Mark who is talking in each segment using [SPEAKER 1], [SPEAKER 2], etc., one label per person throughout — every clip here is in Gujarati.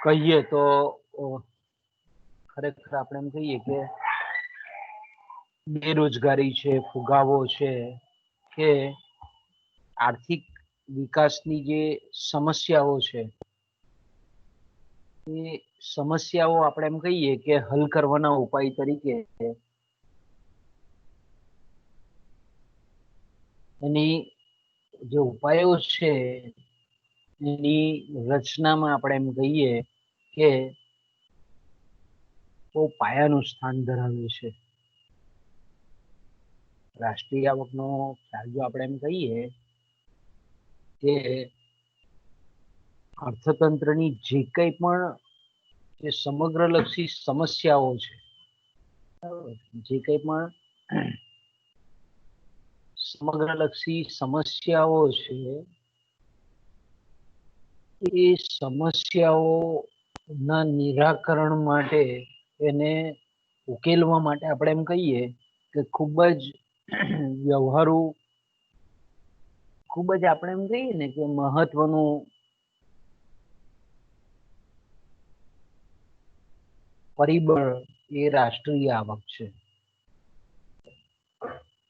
[SPEAKER 1] કહીએ તો ખરેખર આપણે એમ કહીએ કે બેરોજગારી છે, ફુગાવો છે કે આર્થિક વિકાસની જે સમસ્યાઓ છે એ સમસ્યાઓ આપણે એમ કહીએ કે હલ કરવાના ઉપાય તરીકે એની જે ઉપાયો છે એની રચનામાં આપણે એમ કહીએ કે બહુ પાયાનું સ્થાન ધરાવે છે. રાષ્ટ્રીય આવકનો ખ્યાલ જો આપણે એમ કહીએ કે અર્થતંત્રની જે કંઈ પણ જે સમગ્ર લક્ષી સમસ્યાઓ છે, જે કંઈ પણ સમગ્ર લક્ષી સમસ્યાઓ છે એ સમસ્યાઓ ના નિરાકરણ માટે એને ઉકેલવા માટે આપણે એમ કહીએ કે ખૂબ જ વ્યવહારુ ખૂબ જ આપણે એમ કહીએ ને કે મહત્વનું પરિબળ એ રાષ્ટ્રીય આવક છે.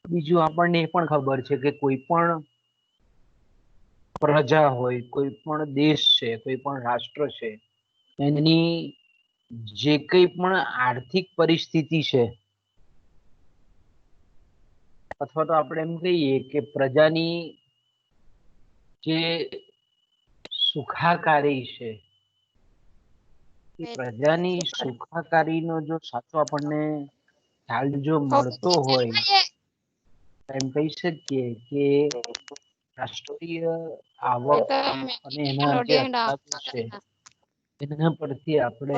[SPEAKER 1] બીજું આપણને એ પણ ખબર છે કે કોઈ પણ પ્રજા હોય, કોઈ પણ દેશ છે, કોઈ પણ રાષ્ટ્ર છે, એની જે કંઈ પણ આર્થિક પરિસ્થિતિ છે અથવા તો આપણે એમ કહીએ કે પ્રજાની જે સુખાકારી છે એ પ્રજાની સુખાકારીનો જો સાચો આપણને ખ્યાલ જો મળતો હોય એમ કહી શકીએ કે રાષ્ટ્રીય આવક અને એના જે અંદાજો છે એના પરથી આપણે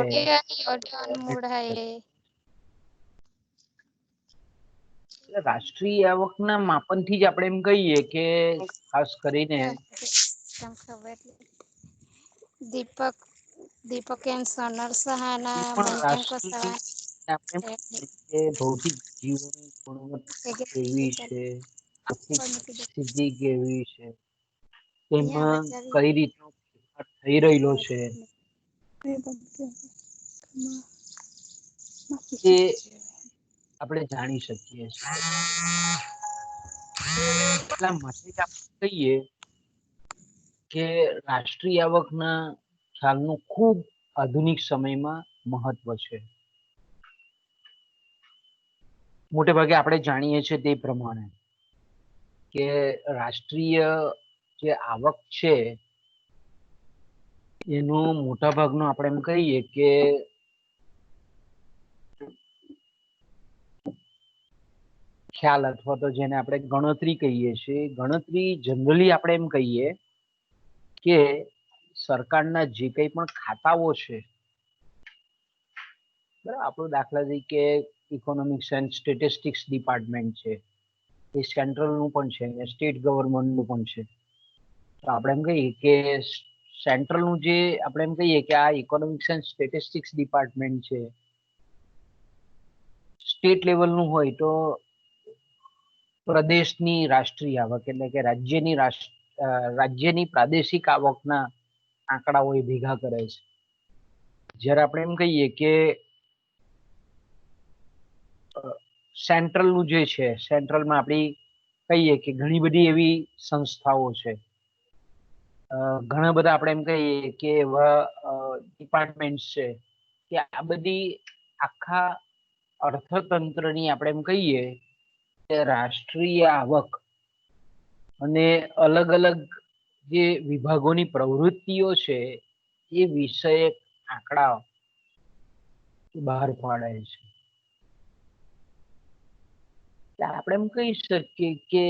[SPEAKER 1] રાષ્ટ્રીય આવકના માપનથી જ આપણે એમ કહીએ કે ખાસ કરીને
[SPEAKER 2] દીપક એન સોનલ સહાના
[SPEAKER 1] કોઈ પણ
[SPEAKER 2] બંટીમ
[SPEAKER 1] રાષ્ટ્રની
[SPEAKER 2] કુશવાહ
[SPEAKER 1] આપણે એમ કહીએ કે ભૌતિક જીવન ગુણવત્તા કેવી છે, આર્થિક સ્થિતિ કેવી છે, તેમાં કઈ રીતનો ફેરફાર થઈ રહેલો છે એ આપણે જાણી શકીએ છીએ. એટલા માટે જ આપણે કહીએ કે રાષ્ટ્રીય આવકના ખ્યાલનું ખૂબ આધુનિક સમયમાં મહત્વ છે. મોટે ભાગે આપણે જાણીએ છીએ તે પ્રમાણે કે રાષ્ટ્રીય જે આવક છે એનો મોટા ભાગનો આપણે એમ કહીએ કે ખ્યાલ અથવા તો જેને આપણે ગણતરી કહીએ છીએ, ગણતરી જનરલી આપણે એમ કહીએ કે સરકારના જે કંઈ પણ ખાતાઓ છે, આપણો દાખલા તરીકે ઇકોનોમિક્સ એન્ડ સ્ટેટિસ્ટિક્સ ડિપાર્ટમેન્ટ છે, એ સેન્ટ્રલનું પણ છે અને સ્ટેટ ગવર્મેન્ટનું પણ છે. તો આપણે એમ કહીએ કે સેન્ટ્રલનું જે આપણે એમ કહીએ કે આ ઇકોનોમિક્સ એન્ડ સ્ટેટિસ્ટિક્સ ડિપાર્ટમેન્ટ છે, સ્ટેટ લેવલનું હોય તો પ્રદેશની રાષ્ટ્રીય આવક એટલે કે રાજ્યની પ્રાદેશિક આવકના આંકડાઓ એ ભેગા કરે છે. જ્યારે આપણે એમ કહીએ કે સેન્ટ્રલનું જે છે, સેન્ટ્રલમાં આપણી કહીએ કે ઘણી બધી એવી સંસ્થાઓ છે, ઘણા બધા આપણે એમ કહીએ કે એવા ડિપાર્ટમેન્ટ છે કે આ બધી આખા અર્થતંત્રની આપણે એમ કહીએ કે રાષ્ટ્રીય આવક અને અલગ અલગ જે વિભાગોની પ્રવૃત્તિઓ છે એ વિષયક આંકડા બહાર પાડે છે. આપણે એમ કહી શકીએ કે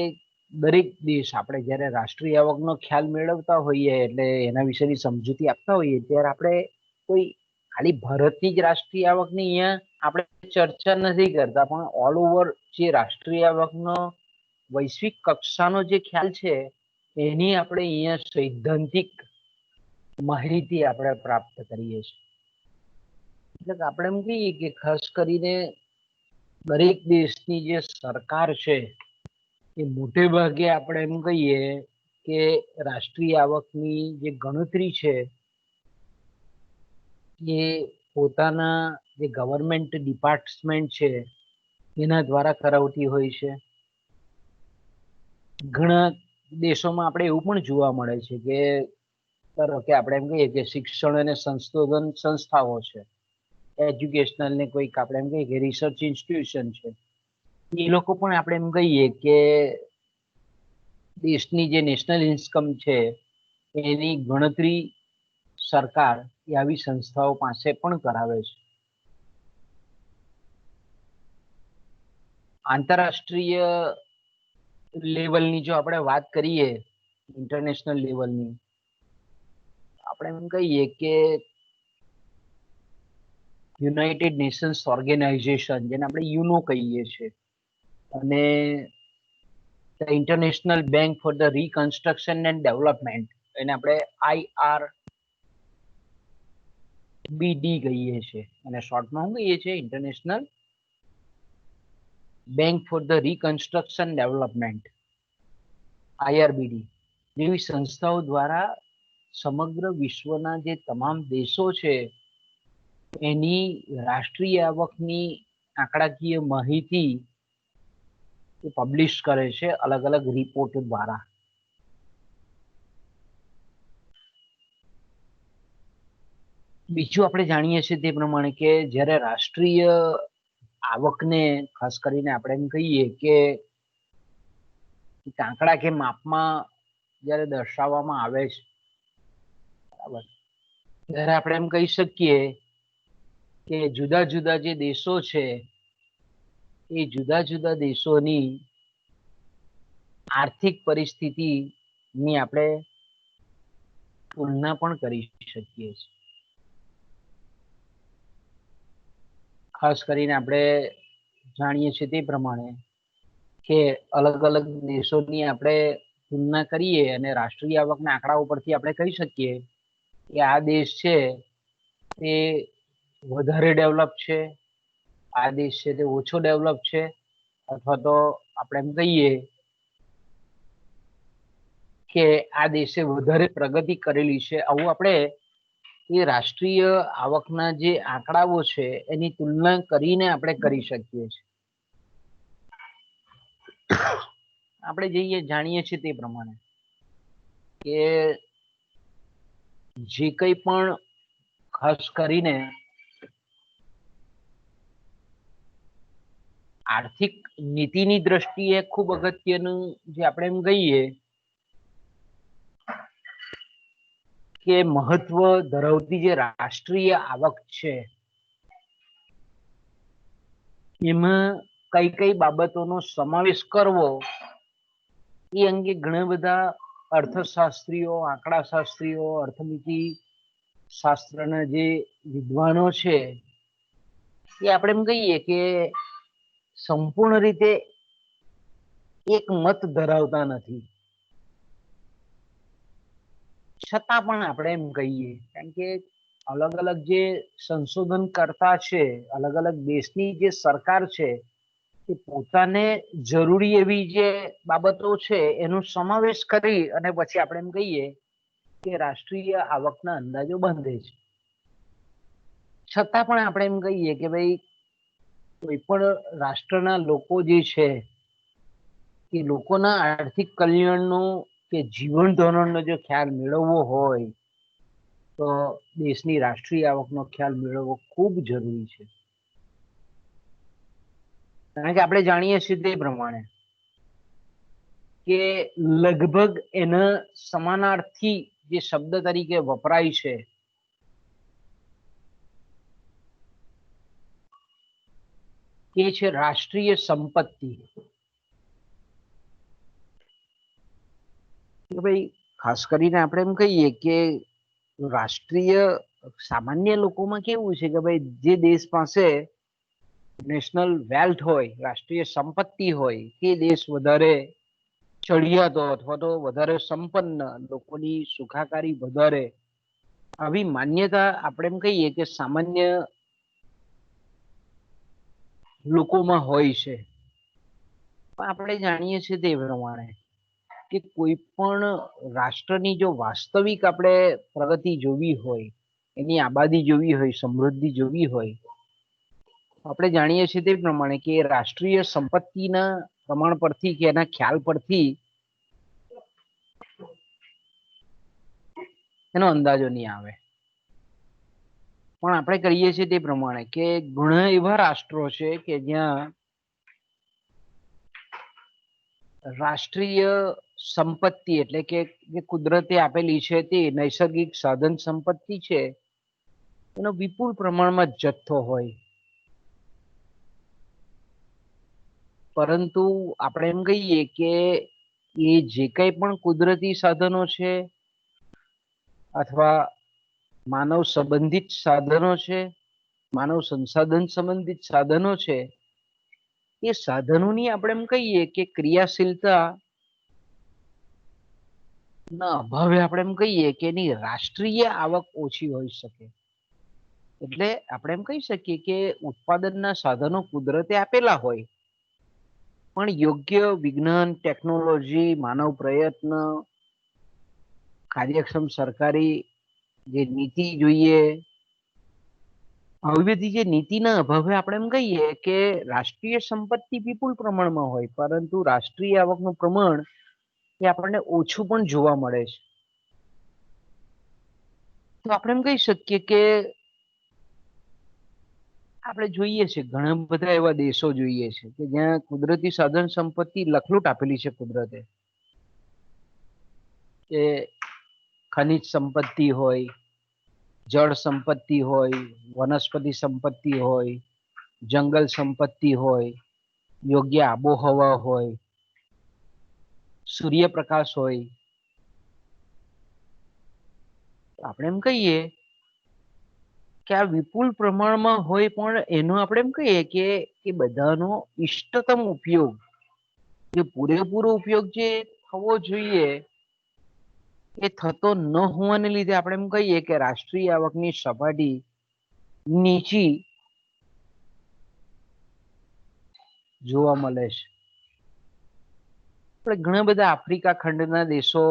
[SPEAKER 1] દરેક દેશ આપણે જ્યારે રાષ્ટ્રીય આવકનો ખ્યાલ મેળવતા હોઈએ એટલે એના વિશેની સમજૂતી આપતા હોઈએ ત્યારે આપણે કોઈ ખાલી ભારતની જ રાષ્ટ્રીય આવકની અહીંયા આપણે ચર્ચા નથી કરતા, પણ ઓલ ઓવર જે રાષ્ટ્રીય આવકનો વૈશ્વિક કક્ષાનો જે ખ્યાલ છે એની આપણે અહીંયા સૈદ્ધાંતિક માહિતી આપણે પ્રાપ્ત કરીએ છીએ. એટલે કે આપણે એમ કહીએ કે ખાસ કરીને દરેક દેશની જે સરકાર છે એ મોટે ભાગે આપણે એમ કહીએ કે રાષ્ટ્રીય આવકની જે ગણતરી છે એ પોતાના જે ગવર્મેન્ટ ડિપાર્ટમેન્ટ છે એના દ્વારા કરાવતી હોય છે. ઘણા દેશોમાં આપણે એવું પણ જોવા મળે છે કે ધારો કે આપણે એમ કહીએ કે શિક્ષણ અને સંશોધન સંસ્થાઓ છે, એજ્યુકેશનલ ને કોઈક આપણે એમ કહીએ કે રિસર્ચ ઇન્સ્ટિટ્યુશન છે, એ લોકો પણ આપણે એમ કહીએ કે દેશની જે નેશનલ ઇન્કમ છે એની ગણતરી સરકાર એ આવી સંસ્થાઓ પાસે પણ કરાવે છે. આંતરરાષ્ટ્રીય લેવલની જો આપણે વાત કરીએ, ઇન્ટરનેશનલ લેવલની, આપણે એમ કહીએ કે યુનાઇટેડ નેશન્સ ઓર્ગેનાઇઝેશન, જેને આપણે યુનો કહીએ છીએ, અને the international bank for the reconstruction and development, એને આપણે IRBD કહીએ છીએ, અને શોર્ટમાં શું કહીએ છીએ? International bank for the reconstruction development, IRBD જેવી સંસ્થાઓ દ્વારા સમગ્ર વિશ્વના જે તમામ દેશો છે એની રાષ્ટ્રીય આવકની આંકડાકીય માહિતી પબ્લિશ કરે છે અલગ અલગ રિપોર્ટ દ્વારા. બીજું આપણે જાણીએ છીએ તે પ્રમાણે કે જ્યારે રાષ્ટ્રીય આવકને ખાસ કરીને આપણે એમ કહીએ કે આંકડા કે માપમાં જ્યારે દર્શાવવામાં આવે છે, બરાબર, ત્યારે આપણે એમ કહી શકીએ કે જુદા જુદા જે દેશો છે એ જુદા જુદા દેશોની આર્થિક પરિસ્થિતિની આપણે તુલના પણ કરી શકીએ છીએ. ખાસ કરીને આપણે જાણીએ છીએ તે પ્રમાણે કે અલગ અલગ દેશોની આપણે તુલના કરીએ અને રાષ્ટ્રીય આવકના આંકડા ઉપરથી આપણે કહી શકીએ કે આ દેશ છે તે વધારે ડેવલપ છે, આ દેશ છે તે ઓછો ડેવલપ છે, અથવા તો આપણે એમ કહીએ કે આ દેશે વધારે પ્રગતિ કરેલી છે. આવું આપણે એ રાષ્ટ્રીય આવકના જે આંકડાઓ છે એની તુલના કરીને આપણે કરી શકીએ છીએ. આપણે જાણીએ છીએ તે પ્રમાણે કે જે કંઈ પણ ખાસ કરીને આર્થિક નીતિની દ્રષ્ટિએ ખૂબ અગત્યનું જે આપણે એમ કહીએ કે મહત્વ ધરાવતી જે રાષ્ટ્રીય આવક છે એમાં કઈ કઈ બાબતોનો સમાવેશ કરવો એ અંગે ઘણા બધા અર્થશાસ્ત્રીઓ, આંકડાશાસ્ત્રીઓ, અર્થનીતિ શાસ્ત્રના જે વિદ્વાનો છે એ આપણે એમ કહીએ કે સંપૂર્ણ રીતે એક મત ધરાવતા નથી, છતાં પણ આપણે એમ કહીએ, કારણ કે અલગ અલગ જે સંશોધન કરતા છે, અલગ અલગ દેશની જે સરકાર છે એ પોતાને જરૂરી એવી જે બાબતો છે એનો સમાવેશ કરી અને પછી આપણે એમ કહીએ કે રાષ્ટ્રીય આવકના અંદાજો બાંધે છે. છતાં પણ આપણે એમ કહીએ કે ભાઈ કોઈ પણ રાષ્ટ્રના લોકો જે છે એ લોકોના આર્થિક કલ્યાણનો કે જીવન ધોરણનો જો ખ્યાલ મેળવવો હોય તો દેશની રાષ્ટ્રીય આવકનો ખ્યાલ મેળવવો ખૂબ જરૂરી છે. કારણ કે આપણે જાણીએ છીએ તે પ્રમાણે કે લગભગ એના સમાનાર્થી જે શબ્દ તરીકે વપરાય છે એ છે રાષ્ટ્રીય સંપત્તિ. ભાઈ ખાસ કરીને આપણે એમ કહીએ કે રાષ્ટ્રીય સામાન્ય લોકોમાં કેવું છે કે ભાઈ જે દેશ પાસે નેશનલ વેલ્થ હોય, રાષ્ટ્રીય સંપત્તિ હોય, તે દેશ વધારે ચડિયાતો અથવા તો વધારે સંપન્ન, લોકોની સુખાકારી વધારે, આવી માન્યતા આપણે એમ કહીએ કે સામાન્ય લોકોમાં હોય છે. પણ આપણે જાણીએ છીએ તે પ્રમાણે કે કોઈ પણ રાષ્ટ્રની જો વાસ્તવિક આપણે પ્રગતિ જોવી હોય એની આબાદી જોવી હોય, સમૃદ્ધિ જોવી હોય, આપણે જાણીએ છીએ તે પ્રમાણે કે રાષ્ટ્રીય સંપત્તિના પ્રમાણ પરથી કે એના ખ્યાલ પરથી એનો અંદાજો નહીં આવે. પણ આપણે કહીએ છીએ તે પ્રમાણે કે ઘણા એવા રાષ્ટ્રો છે કે જ્યાં રાષ્ટ્રીય સંપત્તિ એટલે કે જે કુદરતે આપેલી છે તે નૈસર્ગિક સાધન સંપત્તિ છે એનો વિપુલ પ્રમાણમાં જથ્થો હોય, પરંતુ આપણે એમ કહીએ કે એ જે કંઈ પણ કુદરતી સાધનો છે અથવા માનવ સંબંધિત સાધનો છે, માનવ સંસાધન સંબંધિત સાધનો છે, એ સાધનોની આપણે એમ કહીએ કે ક્રિયાશીલતા ના અભાવે આપણે એમ કહીએ કે એની રાષ્ટ્રીય આવક ઓછી હોઈ શકે. એટલે આપણે એમ કહી શકીએ કે ઉત્પાદનના સાધનો કુદરતે આપેલા હોય, પણ યોગ્ય વિજ્ઞાન, ટેકનોલોજી, માનવ પ્રયત્ન, કાર્યક્ષમ સરકારી જે નીતિ જોઈએ, આવી બધી જે નીતિના અભાવે આપણે એમ કહીએ કે રાષ્ટ્રીય સંપત્તિ વિપુલ પ્રમાણમાં હોય, પરંતુ રાષ્ટ્રીય આવકનું પ્રમાણ એ આપણને ઓછું પણ જોવા મળે છે. તો આપણે એમ કહી શકીએ કે આપણે જોઈએ છે ઘણા બધા એવા દેશો જોઈએ છે કે જ્યાં કુદરતી સાધન સંપત્તિ લખલૂટ આપેલી છે કુદરતે, કે ખનિજ સંપત્તિ હોય, જળ સંપત્તિ હોય, વનસ્પતિ સંપત્તિ હોય, જંગલ સંપત્તિ હોય, યોગ્ય આબોહવા હોય, સૂર્યપ્રકાશ હોય. આપણે એમ કહીએ કે આ વિપુલ પ્રમાણમાં હોય, પણ એનો આપણે એમ કહીએ કે એ બધાનો ઇષ્ટતમ ઉપયોગ, જે પૂરેપૂરો ઉપયોગ જે થવો જોઈએ એ થતો ન હોવાને લીધે આપણે એમ કહીએ કે રાષ્ટ્રીય આવકની સપાટી નીચી જોવા મળે છે. આપણે ઘણા બધા આફ્રિકા ખંડના દેશો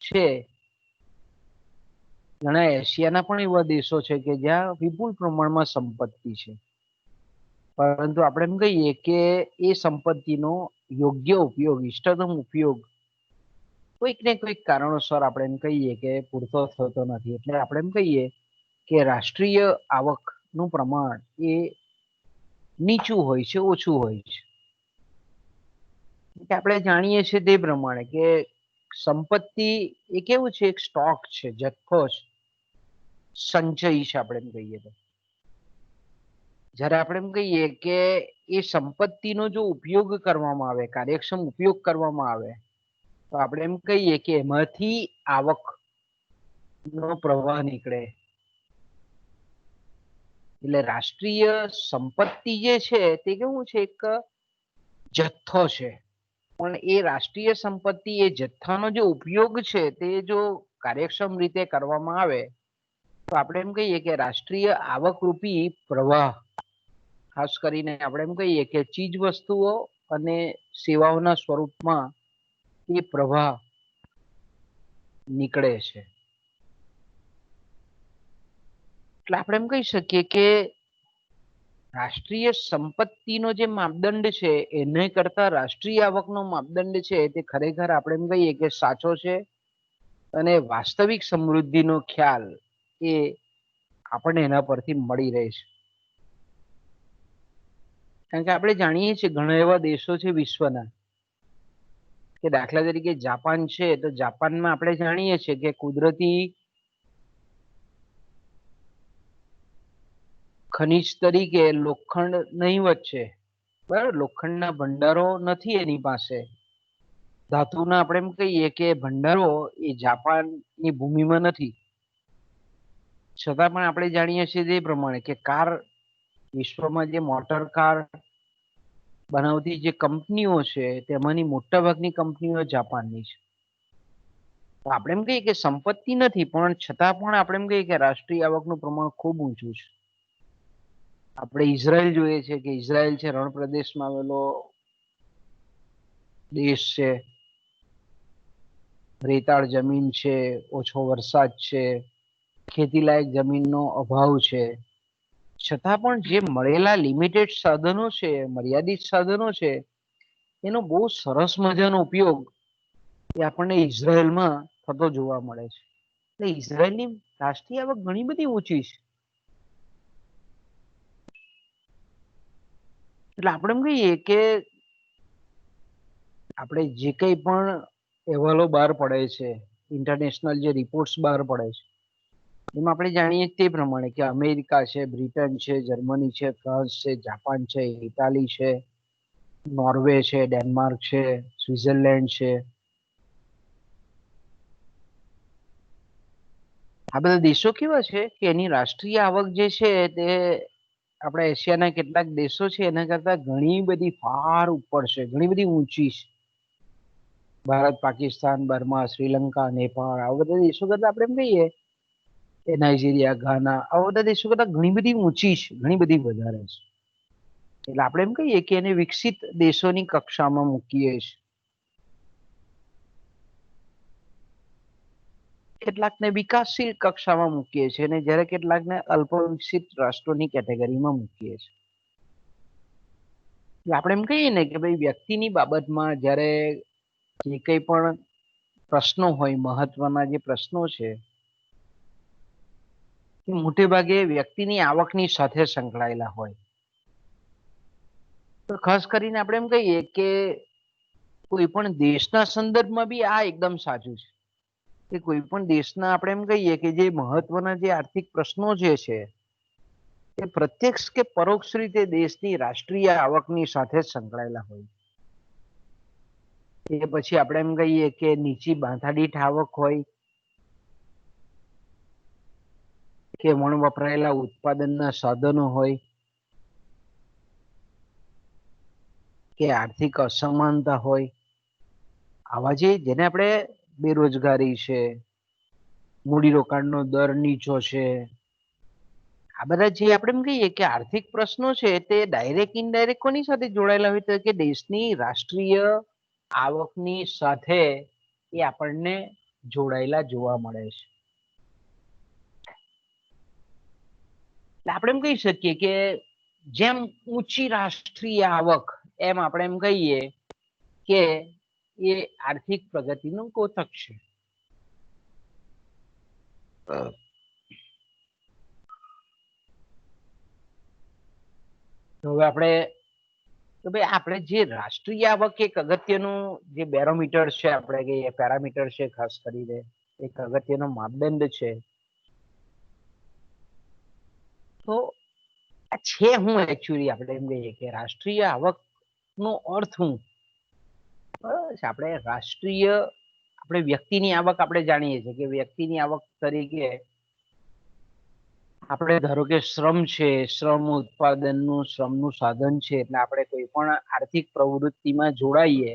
[SPEAKER 1] છે, ઘણા એશિયાના પણ એવા દેશો છે કે જ્યાં વિપુલ પ્રમાણમાં સંપત્તિ છે, પરંતુ આપણે એમ કહીએ કે એ સંપત્તિનો યોગ્ય ઉપયોગ, ઇષ્ટતમ ઉપયોગ કોઈક ને કોઈક કારણોસર આપણે એમ કહીએ કે પૂરતો થતો નથી. એટલે આપણે એમ કહીએ કે રાષ્ટ્રીય આવકનું પ્રમાણ એ નીચું હોય છે, ઓછું હોય છે. આપણે જાણીએ છીએ તે પ્રમાણે કે સંપત્તિ એ કેવું છે, એક સ્ટોક છે, જથ્થો છે, સંચય છે. આપણે એમ કહીએ તો જ્યારે આપણે એમ કહીએ કે એ સંપત્તિનો જો ઉપયોગ કરવામાં આવે, કાર્યક્ષમ ઉપયોગ કરવામાં આવે, તો આપણે એમ કહીએ કે એમાંથી આવકનો પ્રવાહ નીકળે. એટલે રાષ્ટ્રીય સંપત્તિ જે છે તે કેવું છે, એક જથ્થો છે, પણ એ રાષ્ટ્રીય સંપત્તિ એ જથ્થાનો જે ઉપયોગ છે તે જો કાર્યક્ષમ રીતે કરવામાં આવે તો આપણે એમ કહીએ કે રાષ્ટ્રીય આવકરૂપી પ્રવાહ, ખાસ કરીને આપણે એમ કહીએ કે ચીજ વસ્તુઓ અને સેવાઓના સ્વરૂપમાં એ પ્રવાહ નીકળે છે. એટલે આપણે એમ કહી શકીએ કે રાષ્ટ્રીય સંપત્તિનો જે માપદંડ છે એને કરતા રાષ્ટ્રીય આવકનો માપદંડ છે તે ખરેખર આપણે એમ કહીએ કે સાચો છે, અને વાસ્તવિક સમૃદ્ધિનો ખ્યાલ એ આપણને એના પરથી મળી રહે છે. કારણ કે આપણે જાણીએ છીએ ઘણા એવા દેશો છે વિશ્વના, કે દાખલા તરીકે જાપાન છે, તો જાપાનમાં આપણે જાણીએ છીએ કે કુદરતી ખનિજ તરીકે લોખંડ નહીવત છે, બરાબર. લોખંડના ભંડારો નથી એની પાસે, ધાતુના આપણે એમ કહીએ કે ભંડારો એ જાપાનની ભૂમિમાં નથી. છતાં પણ આપણે જાણીએ છીએ તે પ્રમાણે કે કાર, વિશ્વમાં જે મોટર કાર બનાવતી જે કંપનીઓ છે તેમાંની મોટા ભાગની કંપનીઓ જાપાનની છે. તો આપણે એમ કહીએ કે સંપત્તિ નથી, પણ છતાં પણ આપણે એમ કહીએ કે રાષ્ટ્રીય આવકનું પ્રમાણ ખૂબ ઊંચું છે. આપણે ઇઝરાયલ જોઈએ છે કે ઇઝરાયલ છે રણ પ્રદેશમાં આવેલો દેશ છે, રેતાળ જમીન છે, ઓછો વરસાદ છે, ખેતીલાયક જમીનનો અભાવ છે, છતાં પણ જે મળેલા લિમિટેડ સાધનો છે, મર્યાદિત સાધનો છે, એનો બહુ સરસ મજાનો ઉપયોગ એ આપણને ઇઝરાયલમાં થતો જોવા મળે છે. એટલે ઇઝરાયલની રાષ્ટ્રીય આવક ઘણી બધી ઊંચી છે. એટલે આપણે એમ કહીએ કે આપણે જે કંઈ પણ અહેવાલો બહાર પડે છે, ઇન્ટરનેશનલ જે રિપોર્ટ્સ બહાર પડે છે, એમાં આપણે જાણીએ તે પ્રમાણે કે અમેરિકા છે, બ્રિટન છે, જર્મની છે, ફ્રાન્સ છે, જાપાન છે, ઇટાલી છે, નોર્વે છે, ડેનમાર્ક છે, સ્વિટ્ઝરલેન્ડ છે, આ બધા દેશો કેવા છે કે એની રાષ્ટ્રીય આવક જે છે તે આપણા એશિયાના કેટલાક દેશો છે એના કરતા ઘણી બધી ફાર ઉપર છે, ઘણી બધી ઊંચી છે. ભારત, પાકિસ્તાન, બર્મા, શ્રીલંકા, નેપાળ આ બધા દેશો કરતા આપણે એમ કહીએ કે નાઇજીરિયા, ઘાના આવા બધા દેશો કરતા ઘણી બધી ઊંચી છે, ઘણી બધી વધારે છે. એટલે આપણે એમ કહીએ કે એને વિકસિત દેશોની કક્ષામાં મૂકીએ છીએ. કેટલાકને વિકાસશીલ કક્ષામાં મૂકીએ છીએ અને જ્યારે કેટલાકને અલ્પ વિકસિત રાષ્ટ્રોની કેટેગરીમાં મૂકીએ છીએ. આપણે એમ કહીએ ને કે ભાઈ વ્યક્તિની બાબતમાં જ્યારે જે કંઈ પણ પ્રશ્નો હોય, મહત્વના જે પ્રશ્નો છે એ મોટે ભાગે વ્યક્તિની આવકની સાથે સંકળાયેલા હોય. તો ખાસ કરીને આપણે એમ કહીએ કે કોઈ પણ દેશના સંદર્ભમાં બી આ એકદમ સાચું છે કે કોઈ પણ દેશના આપણે એમ કહીએ કે જે મહત્વના જે આર્થિક પ્રશ્નો જે છે એ પ્રત્યક્ષ કે પરોક્ષ રીતે દેશની રાષ્ટ્રીય આવકની સાથે સંકળાયેલા હોય. એ પછી આપણે એમ કહીએ કે નીચી માથાદીઠ આવક હોય કે વણ વપરાયેલા ઉત્પાદનના સાધનો હોય કે આર્થિક અસમાનતા હોય, આવા જેને આપણે બેરોજગારી છે, મૂડીરોકાણનો દર નીચો છે, આ બધા જે આપણે એમ કહીએ કે આર્થિક પ્રશ્નો છે તે ડાયરેક્ટ ઇનડાયરેક્ટ કોની સાથે જોડાયેલા હોય તો કે દેશની રાષ્ટ્રીય આવકની સાથે એ આપણને જોડાયેલા જોવા મળે છે. આપણે એમ કહી શકીએ કે જેમ ઊંચી રાષ્ટ્રીય આવક એમ આપણે એમ કહીએ કે એ આર્થિક પ્રગતિનું કોતક છે. હવે આપણે જે રાષ્ટ્રીય આવક એક અગત્યનું જે બેરોમીટર છે, આપણે કહીએ પેરામીટર છે, ખાસ કરીને એક અગત્યનો માપદંડ છે. તો આ છે હું એકચ્યુઅલી આપણે એમ કહીએ કે રાષ્ટ્રીય આવક નો અર્થ શું? બસ આપણે રાષ્ટ્રીય આપણે વ્યક્તિની આવક આપણે જાણીએ છીએ કે વ્યક્તિની આવક તરીકે આપણે ધારો કે શ્રમ છે, શ્રમ ઉત્પાદનનું શ્રમનું સાધન છે, એટલે આપણે કોઈ પણ આર્થિક પ્રવૃત્તિમાં જોડાઈએ,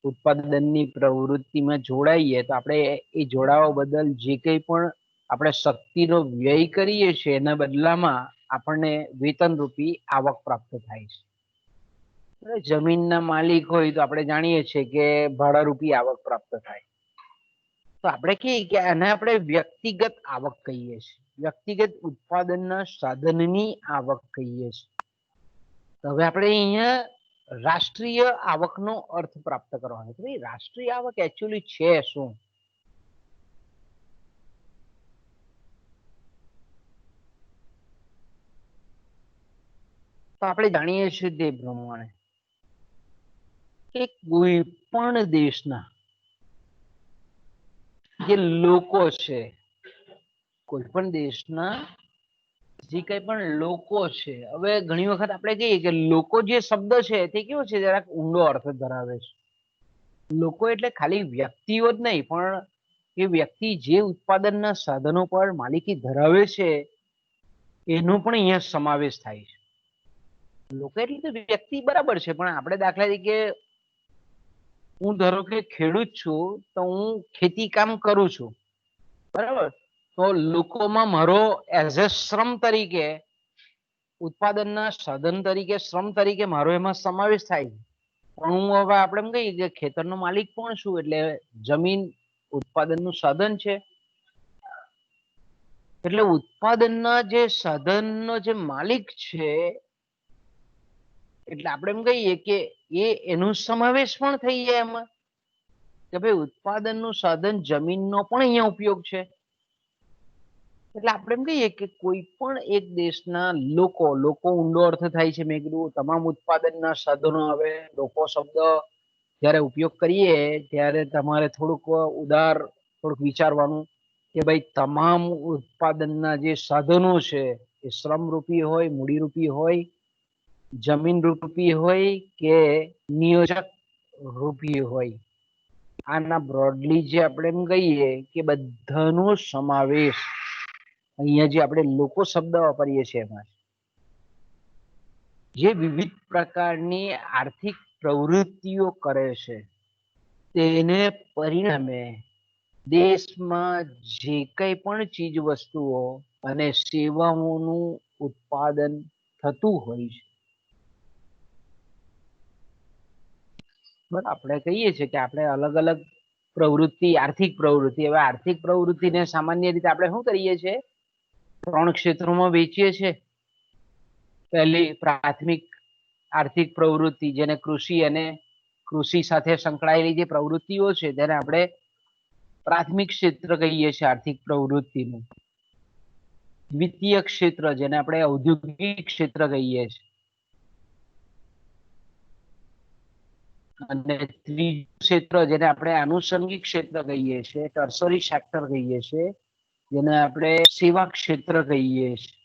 [SPEAKER 1] ઉત્પાદનની પ્રવૃત્તિમાં જોડાઈએ તો આપણે એ જોડાવા બદલ જે કંઈ પણ આપણે શક્તિનો વ્યય કરીએ છીએ એના બદલામાં આપણને વેતન રૂપી આવક પ્રાપ્ત થાય છે. જમીનના માલિક હોય તો આપણે જાણીએ છીએ કે ભાડા રૂપી આવક પ્રાપ્ત થાય. તો આપણે કહીએ કે આને આપણે વ્યક્તિગત આવક કહીએ છીએ, વ્યક્તિગત ઉત્પાદનના સાધનની આવક કહીએ છીએ. તો હવે આપણે અહીંયા રાષ્ટ્રીય આવકનો અર્થ પ્રાપ્ત કરવાનો છે. રાષ્ટ્રીય આવક એકચ્યુઅલી છે શું? તો આપણે જાણીએ છીએ તે પ્રમાણે કે કોઈ પણ દેશના જે લોકો છે, કોઈ પણ દેશના જે કંઈ પણ લોકો છે, હવે ઘણી વખત આપણે કહીએ કે લોકો જે શબ્દ છે તે કેવો છે, જરાક ઊંડો અર્થ ધરાવે છે. લોકો એટલે ખાલી વ્યક્તિઓ જ નહીં, પણ એ વ્યક્તિ જે ઉત્પાદનના સાધનો પર માલિકી ધરાવે છે એનો પણ અહીંયા સમાવેશ થાય છે. લોકો એટલે તો વ્યક્તિ બરાબર છે, પણ આપણે દાખલા તરીકે હું ધારો કે ખેડૂત છું તો હું ખેતી કામ કરું છું, બરાબર? તો લોકોમાં મારો એઝ અ શ્રમ તરીકે, ઉત્પાદનના સાધન તરીકે, શ્રમ તરીકે મારો એમાં સમાવેશ થાય. પણ હું હવે આપણે એમ કહીએ કે ખેતરનો માલિક કોણ છું? એટલે જમીન ઉત્પાદનનું સાધન છે. એટલે ઉત્પાદનના જે સાધનનો જે માલિક છે, એટલે આપણે એમ કહીએ કે એનો સમાવેશ પણ થઈ જાય એમાં, કે ભાઈ ઉત્પાદનનું સાધન જમીનનો પણ અહીંયા ઉપયોગ છે. એટલે આપણે એમ કહીએ કે કોઈ પણ એક દેશના લોકો ઊંડો અર્થ થાય છે. મેં કીધું તમામ ઉત્પાદનના સાધનો આવે, લોકો શબ્દ જ્યારે ઉપયોગ કરીએ ત્યારે તમારે થોડુંક થોડુંક વિચારવાનું કે ભાઈ તમામ ઉત્પાદનના જે સાધનો છે એ શ્રમરૂપી હોય, મૂડીરૂપી હોય, જમીન રૂપી હોય કે નિયોજક રૂપી હોય. આના બ્રોડલી જે આપણે એમ કહીએ કે બધાનો સમાવેશ અહીંયા જે આપણે લોકો શબ્દ વાપરીએ છીએ એમાં જે વિવિધ પ્રકારની આર્થિક પ્રવૃત્તિઓ કરે છે, તેને પરિણામે દેશમાં જે કંઈ પણ ચીજ વસ્તુઓ અને સેવાઓનું ઉત્પાદન થતું હોય છે, બરાબર આપણે કહીએ છીએ કે આપણે અલગ અલગ પ્રવૃત્તિ, આર્થિક પ્રવૃત્તિ, હવે આર્થિક પ્રવૃત્તિને સામાન્ય રીતે આપણે શું કરીએ છીએ, 3 ક્ષેત્રોમાં વેચીએ છીએ. પહેલી પ્રાથમિક આર્થિક પ્રવૃત્તિ, જેને કૃષિ અને કૃષિ સાથે સંકળાયેલી જે પ્રવૃત્તિઓ છે તેને આપણે પ્રાથમિક ક્ષેત્ર કહીએ છીએ આર્થિક પ્રવૃત્તિનું. દ્વિતીય ક્ષેત્ર, જેને આપણે ઔદ્યોગિક ક્ષેત્ર કહીએ છીએ, અને ત્રીજું ક્ષેત્ર જેને આપણે આનુષંગિક ક્ષેત્ર કહીએ છીએ, ટર્સરી સેક્ટર કહીએ છીએ, જેને આપણે સેવા ક્ષેત્ર કહીએ છીએ.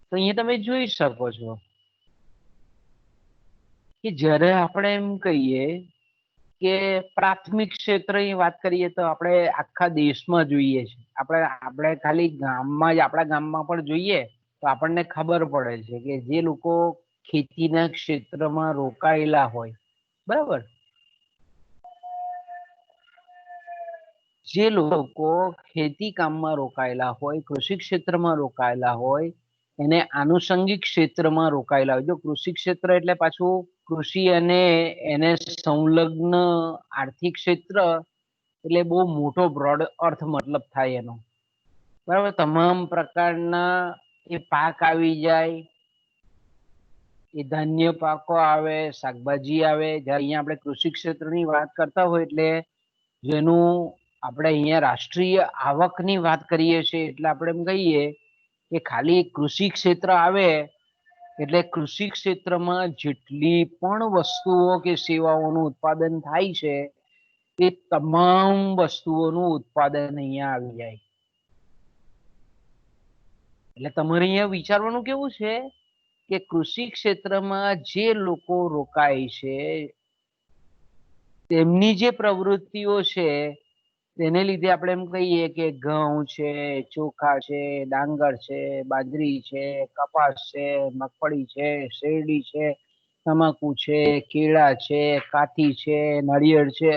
[SPEAKER 1] તો અહીંયા તમે જોઈ શકો છો કે જ્યારે આપણે એમ કહીએ કે પ્રાથમિક ક્ષેત્રની વાત કરીએ તો આપણે આખા દેશમાં જોઈએ છે. આપણે ખાલી ગામમાં જ, આપણા ગામમાં પણ જોઈએ તો આપણને ખબર પડે છે કે જે લોકો ખેતીના ક્ષેત્રમાં રોકાયેલા હોય, બરાબર, જે લોકો ખેતી કામમાં રોકાયેલા હોય, કૃષિ ક્ષેત્રમાં રોકાયેલા હોય, એને આનુષંગિક ક્ષેત્રમાં રોકાયેલા હોય. જો કૃષિ ક્ષેત્ર એટલે પાછું કૃષિ અને એને સંલગ્ન આર્થિક ક્ષેત્ર, એટલે બહુ મોટો બ્રોડ અર્થ મતલબ થાય એનો, બરાબર. તમામ પ્રકારના એ પાક આવી જાય, એ ધાન્ય પાકો આવે, શાકભાજી આવે. જ્યારે અહીંયા આપણે કૃષિ ક્ષેત્રની વાત કરતા હોય એટલે જેનું આપણે અહીંયા રાષ્ટ્રીય આવકની વાત કરીએ છીએ, એટલે આપણે એમ કહીએ કે ખાલી કૃષિ ક્ષેત્ર આવે એટલે કૃષિ ક્ષેત્રમાં જેટલી પણ વસ્તુઓ કે સેવાઓનું ઉત્પાદન થાય છે એ તમામ વસ્તુઓનું ઉત્પાદન અહીંયા આવી જાય. એટલે તમારે અહીંયા વિચારવાનું કેવું છે કે કૃષિ ક્ષેત્રમાં જે લોકો રોકાય છે તેમની જે પ્રવૃત્તિઓ છે તેને લીધે આપણે એમ કહીએ કે ઘઉં છે, ચોખા છે, ડાંગર છે, બાજરી છે, કપાસ છે, મગફળી છે, શેરડી છે, તમાકુ છે, કેળા છે, કાથી છે, નાળિયેર છે,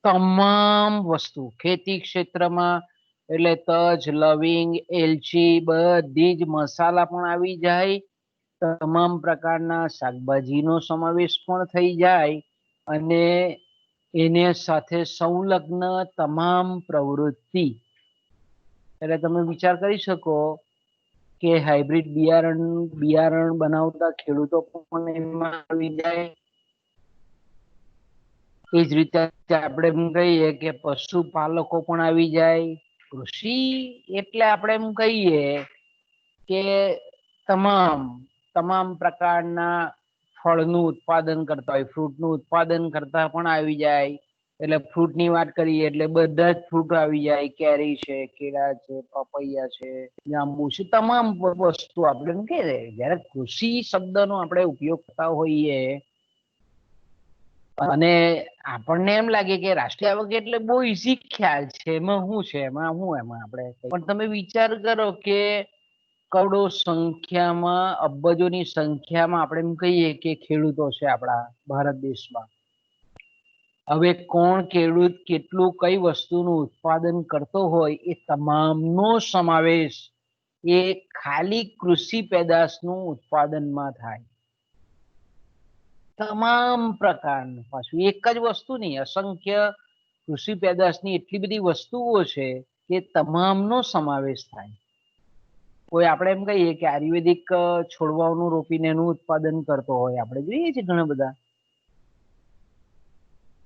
[SPEAKER 1] તમામ વસ્તુ ખેતી ક્ષેત્રમાં એટલે તજ, લવિંગ, એલચી, બધી જ મસાલા પણ આવી જાય, તમામ પ્રકારના શાકભાજીનો સમાવેશ પણ થઈ જાય, અને એને સાથે સંલગ્ન તમામ પ્રવૃત્તિ. એટલે તમે વિચાર કરી શકો કે હાઇબ્રિડ બિયારણ બનાવતા ખેડૂતો પણ એમાં આવી જાય. એ જ રીતે આપણે એમ કહીએ કે પશુપાલકો પણ આવી જાય. કૃષિ એટલે આપણે એમ કહીએ કે તમામ પ્રકારના ફળનું ઉત્પાદન કરતા હોય, ફ્રૂટનું ઉત્પાદન કરતા પણ આવી જાય. એટલે ફ્રૂટની વાત કરીએ એટલે બધા જ ફ્રૂટ આવી જાય, કેરી છે, કેળા છે, પપૈયા છે, જાંબુ છે, તમામ વસ્તુ આપણે એમ કે જયારે કૃષિ શબ્દનો આપણે ઉપયોગ કરતા હોઈએ અને આપણને એમ લાગે કે રાષ્ટ્રીય આવક એટલે બહુ ઈઝી ખ્યાલ છે, એમાં શું છે, એમાં આપણે પણ તમે વિચાર કરો કે કરોડો સંખ્યામાં, અબજોની સંખ્યામાં આપણે એમ કહીએ કે ખેડૂતો છે આપણા ભારત દેશમાં. હવે કોણ ખેડૂત કેટલું કઈ વસ્તુનું ઉત્પાદન કરતો હોય એ તમામનો સમાવેશ એ ખાલી કૃષિ પેદાશનું ઉત્પાદનમાં થાય. તમામ પ્રકારનું, પાછું એક જ વસ્તુ નહીં, અસંખ્ય કૃષિ પેદાશની એટલી બધી વસ્તુઓ છે કે તમામનો સમાવેશ થાય. કોઈ આપણે એમ કહીએ કે આયુર્વેદિક છોડવાઓનું રોપીને એનું ઉત્પાદન કરતો હોય, આપણે જોઈએ છીએ ઘણા બધા.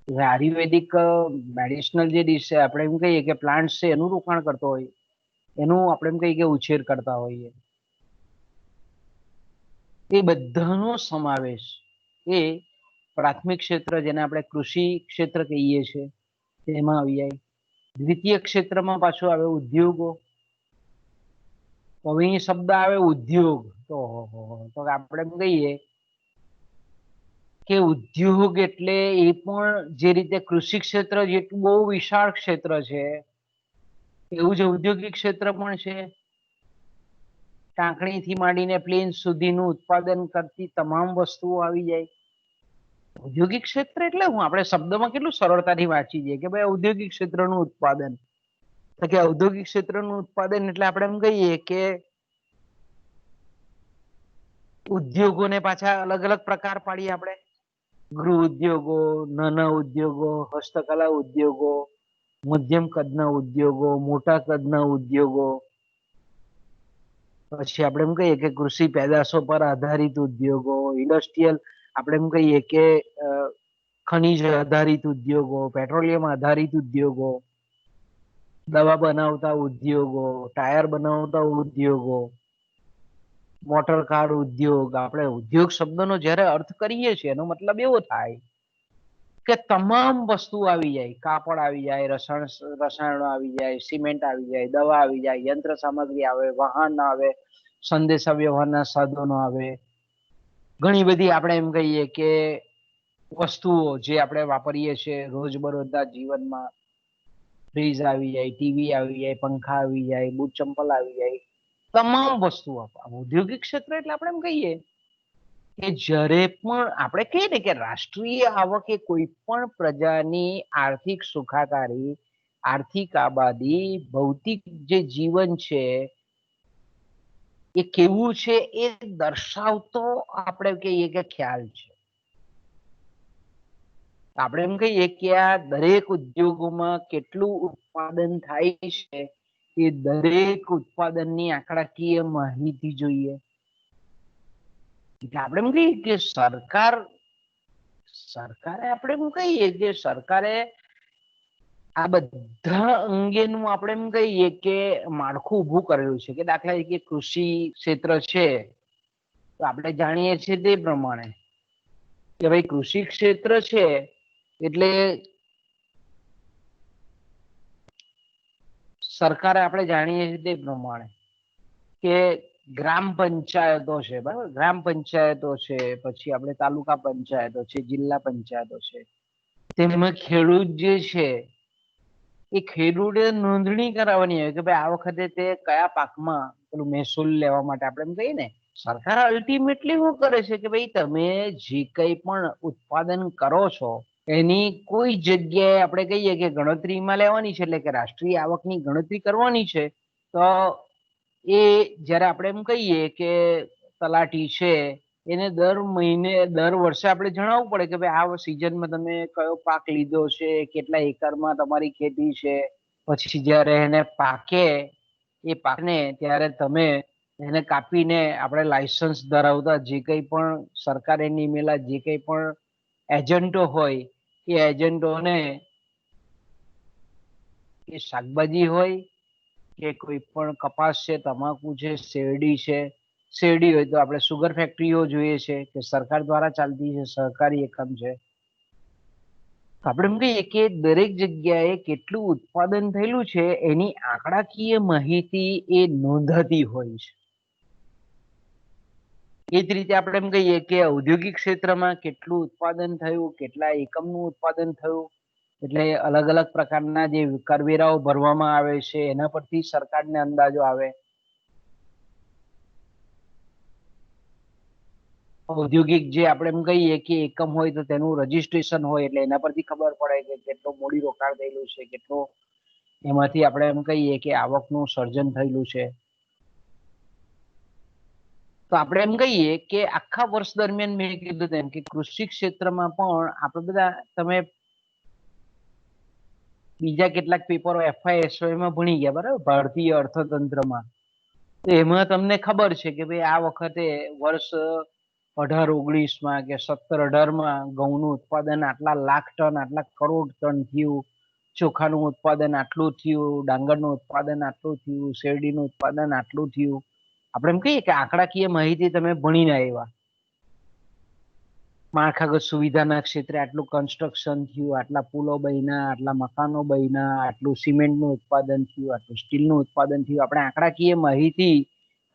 [SPEAKER 1] આયુર્વેદિક મેડિસિનલ જે ડીશ છે, આપણે એમ કહીએ કે પ્લાન્ટ છે એનું રોકાણ કરતો હોય, એનું આપણે એમ કહીએ કે ઉછેર કરતા હોઈએ. એ બધાનો સમાવેશ એ પ્રાથમિક ક્ષેત્ર, જેને આપણે કૃષિ ક્ષેત્ર કહીએ છીએ, તેમાં આવી જાય. દ્વિતીય ક્ષેત્રમાં પાછું આવે ઉદ્યોગો. હવે અહીં શબ્દ આવે ઉદ્યોગ, તો આપણે એમ કહીએ કે ઉદ્યોગ એટલે એ પણ જે રીતે કૃષિ ક્ષેત્ર જેટલું બહુ વિશાળ ક્ષેત્ર છે, એવું જ ઔદ્યોગિક ક્ષેત્ર પણ છે. ટાંકણીથી માંડીને પ્લેન સુધીનું ઉત્પાદન કરતી તમામ વસ્તુઓ આવી જાય. ઔદ્યોગિક ક્ષેત્ર એટલે હું આપણે શબ્દમાં કેટલું સરળતાથી વાંચી જઈએ કે ભાઈ ઔદ્યોગિક ક્ષેત્રનું ઉત્પાદન. તો કે ઔદ્યોગિક ક્ષેત્રનું ઉત્પાદન એટલે આપણે એમ કહીએ કે ઉદ્યોગોને પાછા અલગ અલગ પ્રકાર પાડીએ આપણે. ગૃહ ઉદ્યોગો, નાના ઉદ્યોગો, હસ્તકલા ઉદ્યોગો, મધ્યમ કદના ઉદ્યોગો, મોટા કદના ઉદ્યોગો, પછી આપણે એમ કહીએ કે કૃષિ પેદાશો પર આધારિત ઉદ્યોગો, ઇન્ડસ્ટ્રીયલ આપણે એમ કહીએ કે ખનિજ આધારિત ઉદ્યોગો, પેટ્રોલિયમ આધારિત ઉદ્યોગો, દવા બનાવતા ઉદ્યોગો, ટાયર બનાવતા ઉદ્યોગો, મોટર કાર ઉદ્યોગ. આપણે ઉદ્યોગ શબ્દનો જ્યારે અર્થ કરીએ છીએ એનો મતલબ એવો થાય કે તમામ વસ્તુ આવી જાય. કાપડ આવી જાય, રસાયણો આવી જાય, સિમેન્ટ આવી જાય, દવા આવી જાય, યંત્ર સામગ્રી આવે, વાહન આવે, સંદેશા વ્યવહારના સાધનો આવે, ઘણી બધી આપણે એમ કહીએ કે વસ્તુઓ જે આપણે વાપરીએ છીએ રોજબરોજના જીવનમાં. ફ્રીજ આવી જાય, ટીવી આવી જાય, પંખા આવી જાય, બૂટ ચંપલ આવી જાય, તમામ વસ્તુઓ. ઔદ્યોગિક ક્ષેત્ર એટલે આપણે એમ કહીએ કે જ્યારે પણ આપણે કહીએ ને કે રાષ્ટ્રીય આવક એ કોઈ પણ પ્રજાની આર્થિક સુખાકારી, આર્થિક આબાદી, ભૌતિક જે જીવન છે એ કેવું છે એ દર્શાવતો આપણે કહીએ કે ખ્યાલ છે. આપણે એમ કહીએ કે આ દરેક ઉદ્યોગોમાં કેટલું ઉત્પાદન થાય છે એ દરેક ઉત્પાદનની આંકડાકીય માહિતી જોઈએ. એટલે આપણે એમ કહીએ કે સરકારે આપણે એમ કહીએ કે સરકારે આ બધા અંગેનું આપણે એમ કહીએ કે માળખું ઊભું કરેલું છે. કે દાખલા તરીકે કૃષિ ક્ષેત્ર છે તો આપણે જાણીએ છીએ તે પ્રમાણે કે ભાઈ કૃષિ ક્ષેત્ર છે એટલે સરકારે આપણે જાણીએ છીએ તે પ્રમાણે કે ગ્રામ પંચાયતો છે, બરાબર, ગ્રામ પંચાયતો છે, પછી આપણે તાલુકા પંચાયતો છે, જિલ્લા પંચાયતો છે, તેમાં ખેડૂત જે છે એ ખેડૂતે નોંધણી કરાવવાની હોય કે ભાઈ આ વખતે તે કયા પાકમાં પેલું મહેસૂલ લેવા માટે આપણે એમ કહીએ ને. સરકાર અલ્ટિમેટલી શું કરે છે કે ભાઈ તમે જે કંઈ પણ ઉત્પાદન કરો છો એની કોઈ જગ્યાએ આપણે કહીએ કે ગણતરીમાં લેવાની છે, એટલે કે રાષ્ટ્રીય આવકની ગણતરી કરવાની છે. તો એ જ્યારે આપણે એમ કહીએ કે તલાટી છે એને દર મહિને, દર વર્ષે આપણે જણાવવું પડે કે ભાઈ આ સિઝનમાં તમે કયો પાક લીધો છે, કેટલા એકરમાં તમારી ખેતી છે. પછી જ્યારે એને પાકે એ પાકને ત્યારે તમે એને કાપીને આપણે લાયસન્સ ધરાવતા જે કંઈ પણ સરકારે નિમેલા જે કંઈ પણ એજન્ટો હોય એ એજન્ટોને, એ શાકભાજી હોય કે કોઈ પણ કપાસ છે, તમાકુ છે, શેરડી હોય તો આપણે સુગર ફેક્ટરીઓ જોઈએ છે કે સરકાર દ્વારા ચાલતી છે, સહકારી એકમ છે. આપણે એમ કહીએ કે દરેક જગ્યાએ કેટલું ઉત્પાદન થયેલું છે એની આંકડાકીય માહિતી એ નોંધાતી હોય છે. એ જ રીતે આપણે એમ કહીએ કે ઔદ્યોગિક ક્ષેત્રમાં કેટલું ઉત્પાદન થયું, કેટલા એકમનું ઉત્પાદન થયું, એટલે અલગ અલગ પ્રકારના જે કરવેરાઓ ભરવામાં આવે છે એના પરથી સરકારને અંદાજો આવે. ઔદ્યોગિક જે આપણે એમ કહીએ કે એકમ હોય તો તેનું રજીસ્ટ્રેશન હોય એટલે એના પરથી ખબર પડે કે કેટલું મૂડી રોકાણ થયેલું છે, કેટલું એમાંથી આપણે એમ કહીએ કે આવકનું સર્જન થયેલું છે. તો આપણે એમ કહીએ કે આખા વર્ષ દરમિયાન મેં કીધું તેમ કે કૃષિ ક્ષેત્રમાં પણ આપણે બધા, તમે બીજા કેટલાક પેપરો FISY માં ભણી ગયા, બરાબર, ભારતીય અર્થતંત્રમાં. તો એમાં તમને ખબર છે કે ભાઈ આ વખતે વર્ષ 18-19 કે 17-18 ઘઉંનું ઉત્પાદન આટલા લાખ ટન, આટલા કરોડ ટન થયું, ચોખાનું ઉત્પાદન આટલું થયું, ડાંગરનું ઉત્પાદન આટલું થયું, શેરડીનું ઉત્પાદન આટલું થયું. આપણે એમ કહીએ કે આંકડાકીય માહિતી તમે ભણીને આવ્યા. માળખાગત સુવિધાના ક્ષેત્રે આટલું કન્સ્ટ્રક્શન થયું, આટલા પુલો બન્યા, આટલા મકાનો બન્યા, આટલું સિમેન્ટનું ઉત્પાદન થયું, આટલું સ્ટીલનું ઉત્પાદન થયું. આપણે આંકડાકીય માહિતી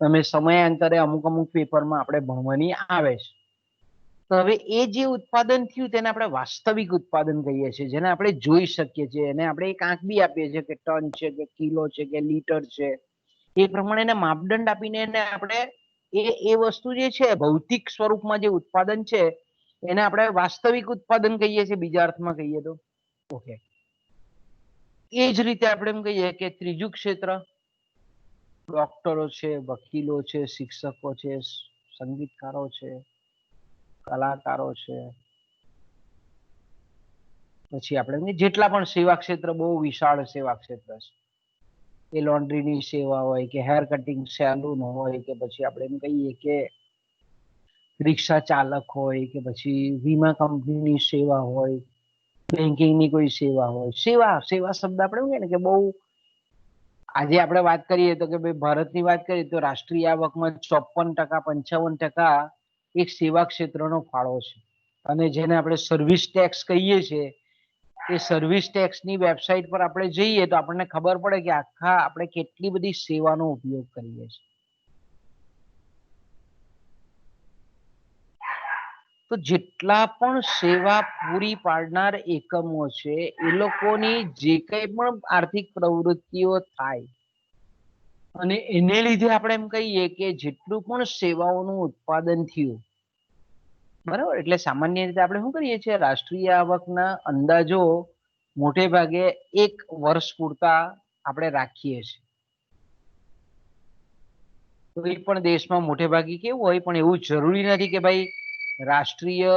[SPEAKER 1] તમે સમયાંતરે અમુક અમુક પેપરમાં આપણે ભણવાની આવે છે. તો હવે એ જે ઉત્પાદન થયું તેને આપણે વાસ્તવિક ઉત્પાદન કહીએ છીએ, જેને આપણે જોઈ શકીએ છીએ, એને આપણે એક આંક બી આપીએ છીએ કે ટન છે કે કિલો છે કે લીટર છે. એ પ્રમાણે માપદંડ આપીને એને આપણે એ વસ્તુ જે છે ભૌતિક સ્વરૂપમાં જે ઉત્પાદન છે એને આપણે વાસ્તવિક ઉત્પાદન કહીએ છીએ, બીજા અર્થમાં કહીએ તો. ઓકે, એ જ રીતે આપણે એમ કહીએ કે ત્રીજું ક્ષેત્ર ડોક્ટરો છે, વકીલો છે, શિક્ષકો છે, સંગીતકારો છે, કલાકારો છે, પછી આપણે જેટલા પણ સેવા ક્ષેત્ર, બહુ વિશાળ સેવા ક્ષેત્ર છે. એ લોન્ડ્રીની સેવા હોય કે હેર કટિંગ સેલૂન હોય કે પછી આપણે એમ કહીએ કે રિક્ષા ચાલક હોય કે પછી વીમા કંપનીની સેવા હોય, બેન્કિંગની કોઈ સેવા હોય. સેવા સેવા શબ્દ આપણે એવું કે બહુ, આજે આપણે વાત કરીએ તો કે ભાઈ ભારતની વાત કરીએ તો રાષ્ટ્રીય આવકમાં 54%, 55% એક સેવા ક્ષેત્રનો ફાળો છે. અને જેને આપણે સર્વિસ ટેક્સ કહીએ છીએ, એ સર્વિસ ટેક્સની વેબસાઇટ પર આપણે જઈએ તો આપણને ખબર પડે કે આખા આપણે કેટલી બધી સેવાનો ઉપયોગ કરીએ છીએ. તો જેટલા પણ સેવા પૂરી પાડનાર એકમો છે એ લોકોની જે કંઈ પણ આર્થિક પ્રવૃત્તિઓ થાય અને એને લીધે આપણે એમ કહીએ કે જેટલું પણ સેવાઓનું ઉત્પાદન થયું, બરાબર. એટલે સામાન્ય રીતે આપણે શું કરીએ છીએ, રાષ્ટ્રીય આવકના અંદાજો મોટે ભાગે એક વર્ષ પૂરતા આપણે રાખીએ છીએ. કોઈ પણ દેશમાં મોટે ભાગે કેવું હોય, પણ એવું જરૂરી નથી કે ભાઈ રાષ્ટ્રીય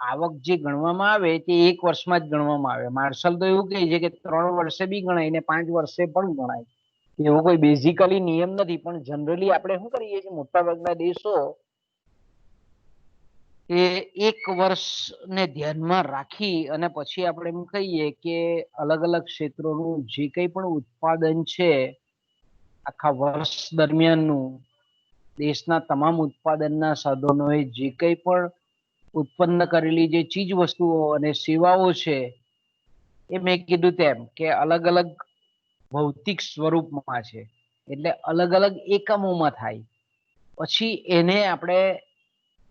[SPEAKER 1] આવક જે ગણવામાં આવે તે એક વર્ષમાં જ ગણવામાં આવે. માર્શલ તો એવું કહે છે કે 3 વર્ષે બી ગણાય ને 5 વર્ષે પણ ગણાય. એવો કોઈ બેઝિકલી નિયમ નથી, પણ જનરલી આપણે શું કરીએ છીએ, મોટાભાગના દેશો એ એક વર્ષને ધ્યાનમાં રાખી અને પછી આપણે એમ કહીએ કે અલગ અલગ ક્ષેત્રોનું જે કંઈ પણ ઉત્પાદન છે આખા વર્ષ દરમિયાનનું, દેશના તમામ ઉત્પાદનના સાધનોએ જે કંઈ પણ ઉત્પન્ન કરેલી જે ચીજ વસ્તુઓ અને સેવાઓ છે, એ મેં કીધું તેમ કે અલગ અલગ ભૌતિક સ્વરૂપમાં છે, એટલે અલગ અલગ એકમોમાં થાય. પછી એને આપણે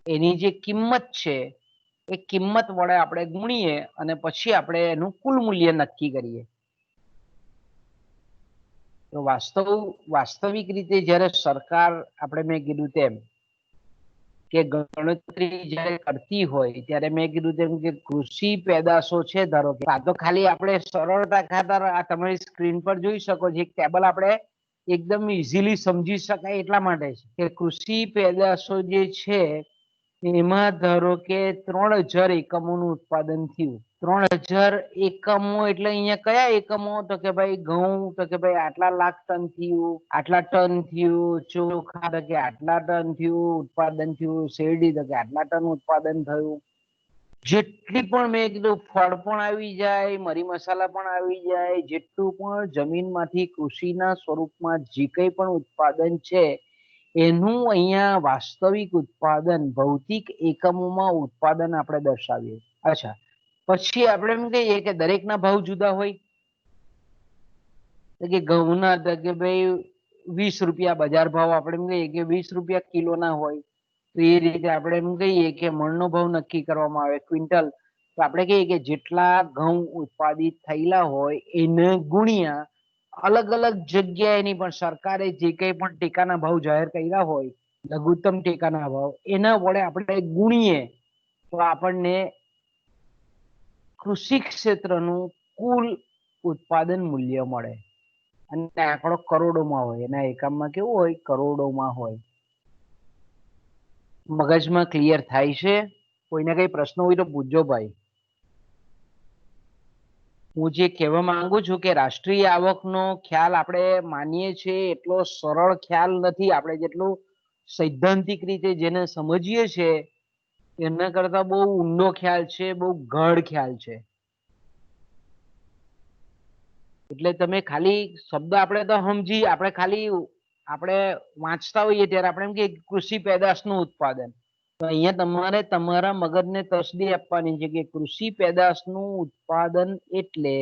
[SPEAKER 1] એની જે કિંમત છે એ કિંમત વડે આપણે ગુણીએ અને પછી આપણે એનું કુલ મૂલ્ય નક્કી કરીએ. તો વાસ્તવિક રીતે જ્યારે સરકાર, આપણે મેં કીધું તેમ કે ગણતરી જ્યારે કરતી હોય ત્યારે મેં કીધું તેમ કે કૃષિ પેદાશો છે, ધારો કે આ તો ખાલી આપણે સરળતા ખાતર આ તમારી સ્ક્રીન પર જોઈ શકો છો, એક ટેબલ આપણે એકદમ ઇઝીલી સમજી શકાય એટલા માટે છે કે કૃષિ પેદાશો જે છે એમાં ધારો કે 3000 એકમોનું ઉત્પાદન થયું. 3000 એકમો એટલે અહીંયા કયા એકમો, તો કે ભાઈ ઘઉં, તો કે ભાઈ આટલા લાખ ટન થયું, આટલા ટન થયું, ચોખા તો કે આટલા ટન થયું ઉત્પાદન થયું, શેરડી તો કે આટલા ટન ઉત્પાદન થયું. જેટલી પણ મેં કીધું ફળ પણ આવી જાય, મરી મસાલા પણ આવી જાય, જેટલું પણ જમીનમાંથી કૃષિના સ્વરૂપમાં જે કંઈ પણ ઉત્પાદન છે એનું અહીંયા વાસ્તવિક ઉત્પાદન ભૌતિક એકમોમાં ઉત્પાદન આપણે દર્શાવીએ. અચ્છા, પછી આપણે એમ કહીએ કે દરેકના ભાવ જુદા હોય, કે ઘઉંના તો કે ભાઈ 20 રૂપિયા બજાર ભાવ, આપણે એમ કહીએ કે 20 રૂપિયા કિલોના હોય. તો એ રીતે આપણે એમ કહીએ કે મણનો ભાવ નક્કી કરવામાં આવે, ક્વિન્ટલ. તો આપણે કહીએ કે જેટલા ઘઉં ઉત્પાદિત થયેલા હોય એને ગુણ્યા અલગ અલગ જગ્યાએની પણ સરકારે જે કંઈ પણ ટેકાના ભાવ જાહેર કર્યા હોય, લઘુત્તમ ટેકાના ભાવ, એના વડે આપણે ગુણીએ તો આપણને કૃષિ ક્ષેત્રનું કુલ ઉત્પાદન મૂલ્ય મળે. અને આંકડો કરોડોમાં હોય, એના એકમમાં કેવું હોય, કરોડોમાં હોય. મગજમાં ક્લિયર થાય છે? કોઈને કઈ પ્રશ્ન હોય તો પૂછજો ભાઈ. હું જે કહેવા માંગુ છું કે રાષ્ટ્રીય આવકનો ખ્યાલ આપણે માનીએ છીએ એટલો સરળ ખ્યાલ નથી. આપણે જેટલું સૈદ્ધાંતિક રીતે જેને સમજીએ છીએ એના કરતા બહુ ઊંડો ખ્યાલ છે, બહુ ગાઢ ખ્યાલ છે. એટલે તમે ખાલી શબ્દ આપણે તો સમજી, આપણે ખાલી આપણે વાંચતા હોઈએ ત્યારે આપણે એમ કે કૃષિ પેદાશનું ઉત્પાદન, તો અહીંયા તમારે તમારા મગજને તસદી આપવાની છે કે કૃષિ પેદાશનું ઉત્પાદન એટલે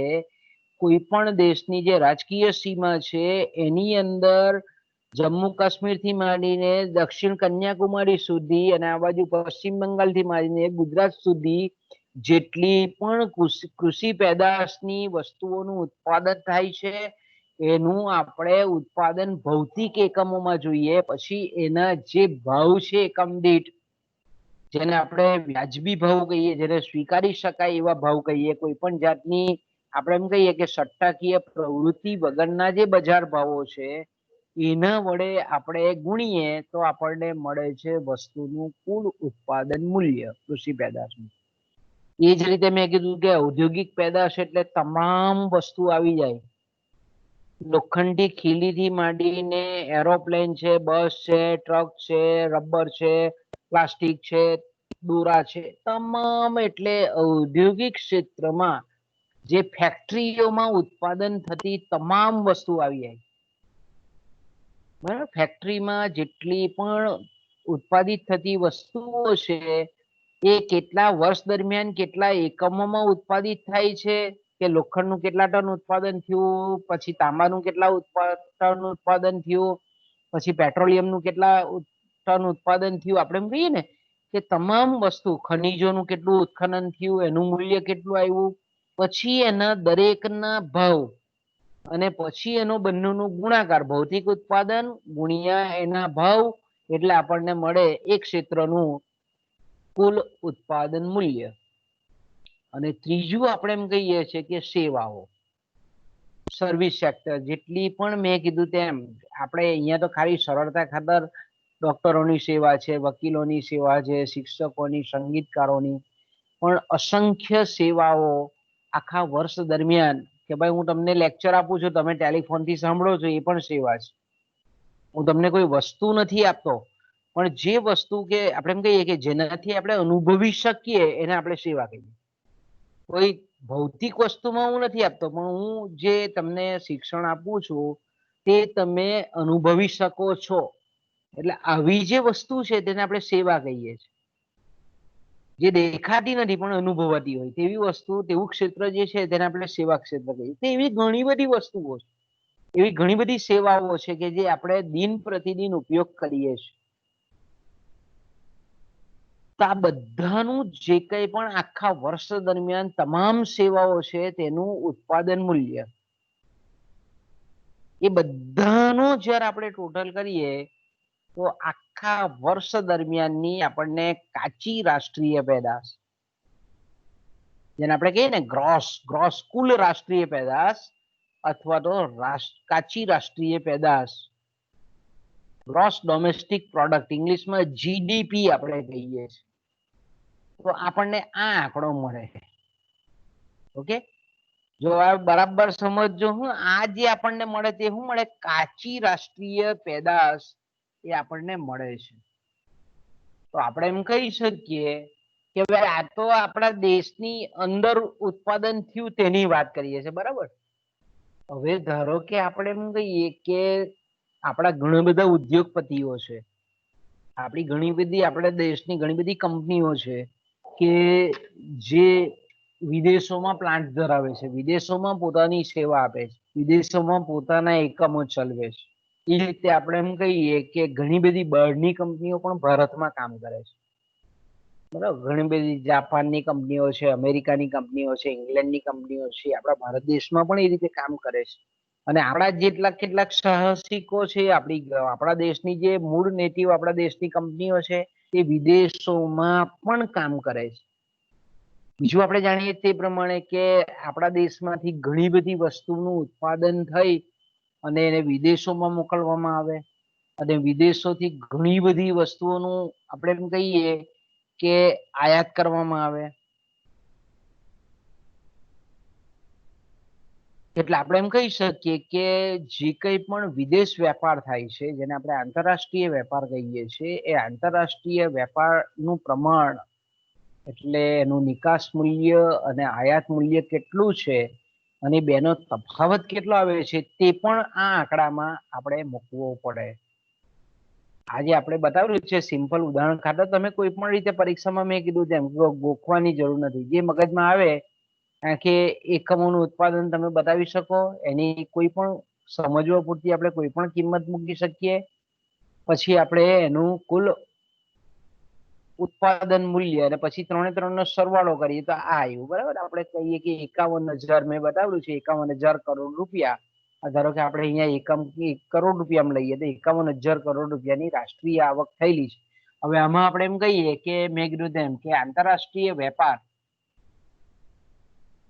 [SPEAKER 1] કોઈ પણ દેશની જે રાજકીય સીમા છે એની અંદર જમ્મુ કાશ્મીર થી માંડીને દક્ષિણ કન્યાકુમારી સુધી અને આ બાજુ પશ્ચિમ બંગાળ થી માંડીને ગુજરાત સુધી જેટલી પણ કૃષિ પેદાશની વસ્તુઓનું ઉત્પાદન થાય છે એનું આપણે ઉત્પાદન ભૌતિક એકમોમાં જોઈએ, પછી એના જે ભાવ છે એકમ દીઠ, જેને આપણે વ્યાજબી ભાવ કહીએ, જેને સ્વીકારી શકાય એવા ભાવ કહીએ, કોઈ પણ જાતની આપણે એમ કહીએ કે સટ્ટાકીય પ્રવૃત્તિ વગરના જે બજાર ભાવો છે એના વડે આપણે ગુણીએ તો આપણને મળે છે વસ્તુનું કુલ ઉત્પાદન મૂલ્ય કૃષિ પેદાશનું. એ જ રીતે મેં કીધું કે ઔદ્યોગિક પેદાશ એટલે તમામ વસ્તુ આવી જાય. લોખંડી ખીલીથી માંડીને એરોપ્લેન છે, બસ છે, ટ્રક છે, રબર છે, પ્લાસ્ટિક છે, દોરા છે, તમામ એટલે ઔદ્યોગિક ક્ષેત્રમાં જે ફેક્ટરીઓમાં ઉત્પાદન થતી તમામ વસ્તુ આવી જાય. બરાબર, ફેક્ટરીમાં જેટલી પણ ઉત્પાદિત થતી વસ્તુઓ છે એ કેટલા વર્ષ દરમિયાન કેટલા એકમોમાં ઉત્પાદિત થાય છે, કે લોખંડનું કેટલા ટન ઉત્પાદન થયું, પછી તાંબાનું કેટલા ટન ઉત્પાદન થયું, પછી પેટ્રોલિયમનું કેટલા ટન ઉત્પાદન થયું. આપણે એમ કહીએ ને કે તમામ વસ્તુ, ખનીજોનું કેટલું ઉત્ખનન થયું, એનું મૂલ્ય કેટલું આવ્યું, પછી એના દરેકના ભાવ અને પછી એનો બંનેનો ગુણાકાર, ભૌતિક ઉત્પાદન ગુણ્યા એના ભાવ, એટલે આપણને મળે એક ક્ષેત્રનું કુલ ઉત્પાદન મૂલ્ય. અને ત્રીજું આપણે એમ કહીએ છીએ કે સેવાઓ, સર્વિસ સેક્ટર. જેટલી પણ મેં કીધું તેમ આપણે અહીંયા તો ખાલી સરળતા ખાતર ડોક્ટરોની સેવા છે, વકીલોની સેવા છે, શિક્ષકોની, સંગીતકારોની, પણ અસંખ્ય સેવાઓ આખા વર્ષ દરમિયાન, કે ભાઈ હું તમને લેક્ચર આપું છું, તમે ટેલિફોનથી સાંભળો છો, એ પણ સેવા છે. હું તમને કોઈ વસ્તુ નથી આપતો, પણ જે વસ્તુ કે આપણે એમ કહીએ કે જેનાથી આપણે અનુભવી શકીએ એને આપણે સેવા કહીએ. કોઈ ભૌતિક વસ્તુમાં હું નથી આપતો, પણ હું જે તમને શિક્ષણ આપું છું તે તમે અનુભવી શકો છો, એટલે આવી જે વસ્તુ છે તેને આપણે સેવા કહીએ છીએ. જે દેખાતી નથી પણ અનુભવાતી હોય તેવી વસ્તુ, તેવું ક્ષેત્ર જે છે તેને આપણે સેવા ક્ષેત્ર કહીએ. એવી ઘણી બધી વસ્તુઓ છે, એવી ઘણી બધી સેવાઓ છે કે જે આપણે દિન પ્રતિદિન ઉપયોગ કરીએ છીએ. તો આ બધાનું જે કંઈ પણ આખા વર્ષ દરમિયાન તમામ સેવાઓ છે તેનું ઉત્પાદન મૂલ્ય, એ બધાનો જ્યારે આપણે ટોટલ કરીએ તો આખા વર્ષ દરમિયાનની આપણને કાચી રાષ્ટ્રીય પેદાશ, જેને આપણે કહીએ ને ગ્રોસ કુલ રાષ્ટ્રીય પેદાશ, અથવા તો કાચી રાષ્ટ્રીય પેદાશ, ગ્રોસ ડોમેસ્ટિક પ્રોડક્ટ, ઇંગ્લિશમાં જીડીપી આપણે કહીએ છીએ, તો આપણને આ આંકડો મળે. ઓકે, જો આ બરાબર સમજજો. હું આ જે આપણને મળે તે શું મળે? કાચી રાષ્ટ્રીય પેદાશ એ આપણને મળે છે. તો આપણે એમ કહી શકીએ કે ભાઈ આ તો આપણા દેશની અંદર ઉત્પાદન થયું તેની વાત કરીએ છીએ, બરાબર. હવે ધારો કે આપણે એમ કહીએ કે આપણા ઘણા બધા ઉદ્યોગપતિઓ છે, આપણી ઘણી બધી, આપણા દેશની ઘણી બધી કંપનીઓ છે કે જે વિદેશોમાં પ્લાન્ટ ધરાવે છે, વિદેશોમાં પોતાની સેવા આપે છે, વિદેશોમાં પોતાના એકમો ચલાવે છે. એ રીતે આપણે એમ કહીએ કે ઘણી બધી બહારની કંપનીઓ પણ ભારતમાં કામ કરે છે, બરાબર. ઘણી બધી જાપાનની કંપનીઓ છે, અમેરિકાની કંપનીઓ છે, ઇંગ્લેન્ડની કંપનીઓ છે, આપણા ભારત દેશમાં પણ એ રીતે કામ કરે છે. અને આપણા જેટલા કેટલાક સાહસિકો છે, આપણા દેશની જે મૂળ નેટિવ આપણા દેશની કંપનીઓ છે, તે વિદેશોમાં પણ કામ કરે છે. બીજું આપણે જાણીએ તે પ્રમાણે કે આપણા દેશમાંથી ઘણી બધી વસ્તુનું ઉત્પાદન થઈ અને એને વિદેશોમાં મોકલવામાં આવે, અને વિદેશોથી ઘણી બધી વસ્તુઓનું આપણે એમ કહીએ કે આયાત કરવામાં આવે. એટલે આપણે એમ કહી શકીએ કે જે કંઈ પણ વિદેશ વેપાર થાય છે, જેને આપણે આંતરરાષ્ટ્રીય વેપાર કહીએ છીએ, એ આંતરરાષ્ટ્રીય વેપારનું પ્રમાણ એટલે એનું નિકાસ મૂલ્ય અને આયાત મૂલ્ય કેટલું છે અને બેનો તફાવત કેટલો આવે છે તે પણ આ આંકડામાં આપણે મૂકવો પડે. આજે આપણે બતાવ્યું છે સિમ્પલ ઉદાહરણ ખાતર, તમે કોઈ પણ રીતે પરીક્ષામાં મેં કીધું તેમ ગોખવાની જરૂર નથી, જે મગજમાં આવે કે એકમોનું ઉત્પાદન તમે બતાવી શકો, એની કોઈ પણ સમજવા પૂરતી આપણે કોઈ પણ કિંમત મૂકી શકીએ, પછી આપણે એનું કુલ ઉત્પાદન મૂલ્ય અને પછી 3 નો સરવાળો કરીએ તો આ આવ્યું, બરાબર. આપણે કહીએ કે 51,000 મેં બતાવ્યું છે 51,000 કરોડ રૂપિયા. ધારો કે આપણે અહીંયા એકમ 1 કરોડ રૂપિયામાં લઈએ તો 51,000 કરોડ રૂપિયાની રાષ્ટ્રીય આવક થયેલી છે. હવે આમાં આપણે એમ કહીએ કે મેં કીધું તેમ કે આંતરરાષ્ટ્રીય વેપાર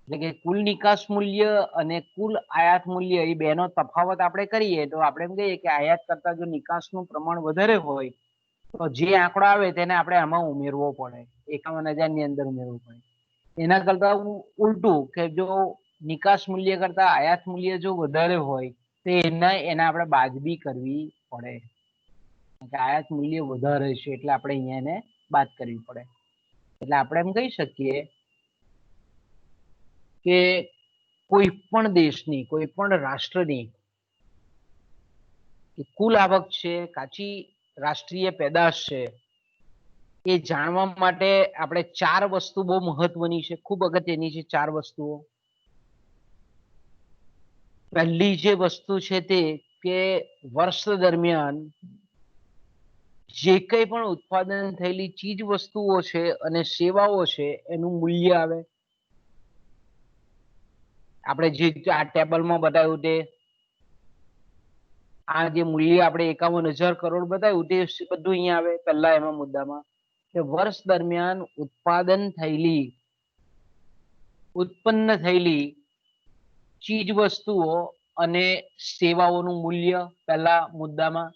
[SPEAKER 1] એટલે કે કુલ નિકાસ મૂલ્ય અને કુલ આયાત મૂલ્ય એ બેનો તફાવત આપણે કરીએ તો આપણે એમ કહીએ કે આયાત કરતા જો નિકાસનું પ્રમાણ વધારે હોય તો જે આંકડો આવે તેને આપણે આમાં ઉમેરવો પડે, 51,000 ની અંદર ઉમેરવું પડે. એના કરતા ઉલટું કે જો નિકાસ મૂલ્ય કરતા આયાત મૂલ્ય જો વધારે હોય તો એના આપણે બાદબી કરવી પડે. આયાત મૂલ્ય વધારે છે એટલે આપણે અહીંયા એને બાદ કરવી પડે. એટલે આપણે એમ કહી શકીએ કે કોઈ પણ દેશની, કોઈ પણ રાષ્ટ્રની કુલ આવક છે, કાચી રાષ્ટ્રીય પેદાશ છે, એ જાણવા માટે આપણે 4 વસ્તુ બહુ મહત્વની છે, ખૂબ અગત્યની છે. 4 વસ્તુઓ. પહેલી જે વસ્તુ છે તે કે વર્ષ દરમિયાન જે કંઈ પણ ઉત્પાદન થયેલી ચીજ વસ્તુઓ છે અને સેવાઓ છે એનું મૂલ્ય આવે. આપણે જે આ ટેબલમાં બતાવ્યું તે આ જે મૂલ્ય આપણે 51,000 કરોડ બતાવ્યું તે બધું અહીંયા આવે. પહેલા એમાં મુદ્દામાં કે વર્ષ દરમિયાન ઉત્પન્ન થયેલી ચીજ વસ્તુઓ અને સેવાઓનું મૂલ્ય પહેલા મુદ્દામાં.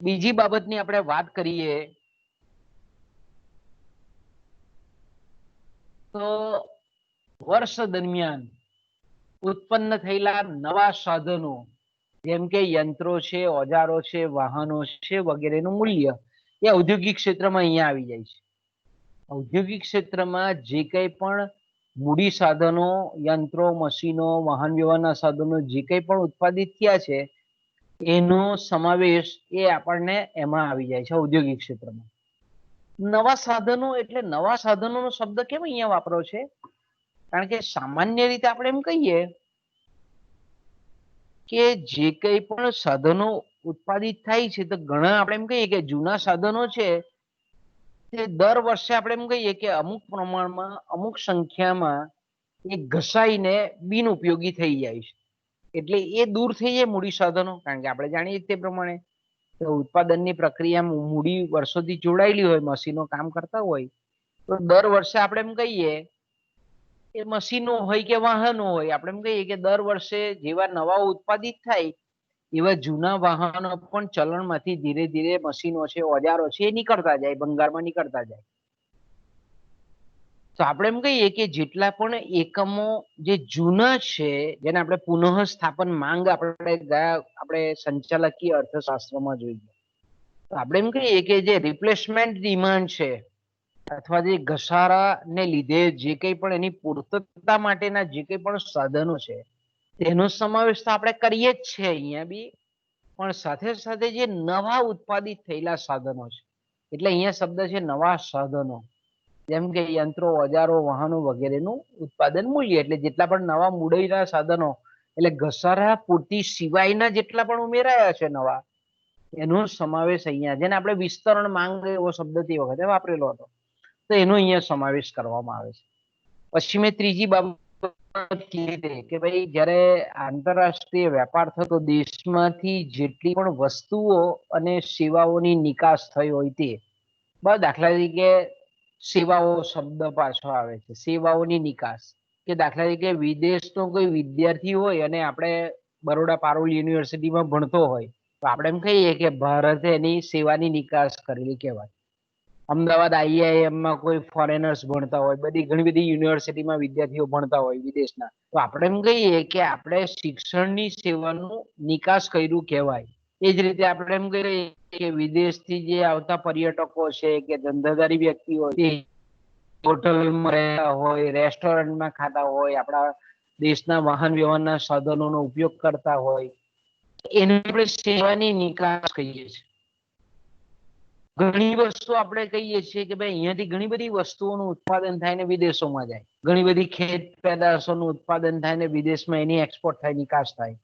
[SPEAKER 1] બીજી બાબતની આપણે વાત કરીએ તો વર્ષ દરમિયાન ઉત્પન્ન થયેલા નવા સાધનો જેમ કે યંત્રો છે, ઓજારો છે, વાહનો છે વગેરેનું મૂલ્ય એ ઔદ્યોગિક ક્ષેત્રમાં અહીંયા આવી જાય છે. ઔદ્યોગિક ક્ષેત્રમાં જે કંઈ પણ મૂડી સાધનો, યંત્રો, મશીનો, વાહન વ્યવહારના સાધનો જે કંઈ પણ ઉત્પાદિત થયા છે એનો સમાવેશ એ આપણને એમાં આવી જાય છે ઔદ્યોગિક ક્ષેત્રમાં. નવા સાધનો એટલે નવા સાધનોનો શબ્દ કેમ અહીંયા વાપરો છે? કારણ કે સામાન્ય રીતે આપણે એમ કહીએ કે જે કંઈ પણ સાધનો ઉત્પાદિત થાય છે તો ઘણા આપણે એમ કહીએ કે જૂના સાધનો છે તે દર વર્ષે આપણે એમ કહીએ કે અમુક પ્રમાણમાં, અમુક સંખ્યામાં એ ઘસાઈને બિનઉપયોગી થઈ જાય છે. એટલે એ દૂર થઈ જાય મૂડી સાધનો, કારણ કે આપણે જાણીએ તે પ્રમાણે ઉત્પાદનની પ્રક્રિયામાં મૂડી વર્ષોથી જોડાયેલી હોય, મશીનો કામ કરતા હોય તો દર વર્ષે આપણે એમ કહીએ એ મશીનો હોય કે વાહનો હોય, આપણે એમ કહીએ કે દર વર્ષે જેવા નવા ઉત્પાદિત થાય એવા જૂના વાહનો પણ ચલણમાંથી ધીરે ધીરે મશીનો છે, ઓજારો છે એ નીકળતા જાય, ભંગારમાં નીકળતા જાય. તો આપણે એમ કહીએ કે જેટલા પણ એકમો જે જૂના છે જેને આપણે પુનઃસ્થાપન માંગ આપણે સંચાલકીય અર્થશાસ્ત્રમાં જોઈએ તો આપણે એમ કહીએ કે જે રિપ્લેસમેન્ટ ડિમાન્ડ છે અથવા જે ઘસારાને લીધે જે કંઈ પણ એની પૂર્તતા માટેના જે કંઈ પણ સાધનો છે તેનો સમાવેશ તો આપણે કરીએ જ છે અહીંયા બી, પણ સાથે સાથે જે નવા ઉત્પાદિત થયેલા સાધનો છે એટલે અહીંયા શબ્દ છે નવા સાધનો, જેમ કે યંત્રો, ઓજારો, વાહનો વગેરેનું ઉત્પાદન મૂલ્ય. એટલે જેટલા પણ નવા મૂડાયેલા સાધનો એટલે ઘસારા પૂર્તિ સિવાયના જેટલા પણ ઉમેરાયા છે નવા, એનો સમાવેશ અહીંયા, જેને આપણે વિસ્તરણ માંગ એવો શબ્દ તે વખતે વાપરેલો હતો, તો એનો અહીંયા સમાવેશ કરવામાં આવે છે. પછી મેં ત્રીજી બાબત કે ભાઈ જ્યારે આંતરરાષ્ટ્રીય વેપાર થતો દેશમાંથી જેટલી પણ વસ્તુઓ અને સેવાઓની નિકાસ થઈ હોય તે, બસ દાખલા તરીકે સેવાઓ શબ્દ પાછો આવે છે, સેવાઓની નિકાસ, કે દાખલા તરીકે વિદેશનો કોઈ વિદ્યાર્થી હોય અને આપણે બરોડા પારુલ યુનિવર્સિટીમાં ભણતો હોય તો આપણે એમ કહીએ કે ભારતે એની સેવાની નિકાસ કરેલી કહેવાય. અમદાવાદ IIM માં કોઈ ફોરેનર્સ ભણતા હોય, બધી ઘણી બધી યુનિવર્સિટીમાં વિદ્યાર્થીઓ ભણતા હોય વિદેશના, તો આપણે એમ કહીએ કે આપણે શિક્ષણની સેવાનું નિકાસ કર્યું કહેવાય. એ જ રીતે આપણે એમ કહીએ કે વિદેશથી જે આવતા પર્યટકો છે કે ધંધાદારી વ્યક્તિઓ છે, હોટલમાં રહેતા હોય, રેસ્ટોરન્ટમાં ખાતા હોય, આપણા દેશના વાહન વ્યવહારના સાધનોનો ઉપયોગ કરતા હોય, એને આપણે સેવાની નિકાસ કહીએ છીએ. ઘણી વસ્તુ આપણે કહીએ છીએ કે ભાઈ અહીંયાથી ઘણી બધી વસ્તુઓનું ઉત્પાદન થાય ને વિદેશોમાં જાય, ઘણી બધી ખેત પેદાશોનું ઉત્પાદન થાય ને વિદેશમાં એની એક્સપોર્ટ થાય, નિકાસ થાય.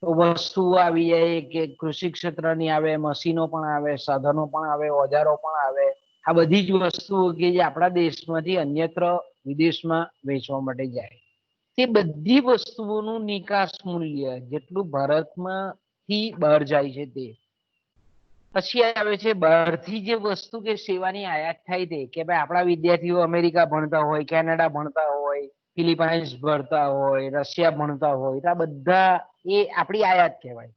[SPEAKER 1] તો વસ્તુ આવી જાય કે કૃષિ ક્ષેત્રની આવે, મશીનો પણ આવે, સાધનો પણ આવે, ઓજારો પણ આવે. આ બધી જ વસ્તુઓ કે જે આપણા દેશમાંથી અન્યત્ર વિદેશમાં વેચવા માટે જાય, તે બધી વસ્તુઓનું નિકાસ મૂલ્ય જેટલું ભારતમાંથી બહાર જાય છે તે. પછી આવે છે બહારથી જે વસ્તુ કે સેવાની આયાત થાય તે, કે ભાઈ આપણા વિદ્યાર્થીઓ અમેરિકા ભણતા હોય, કેનેડા ભણતા હોય, ફિલિપાઇન્સ ભણતા હોય, રશિયા ભણતા હોય, તો આ બધા એ આપણી આયાત કહેવાય.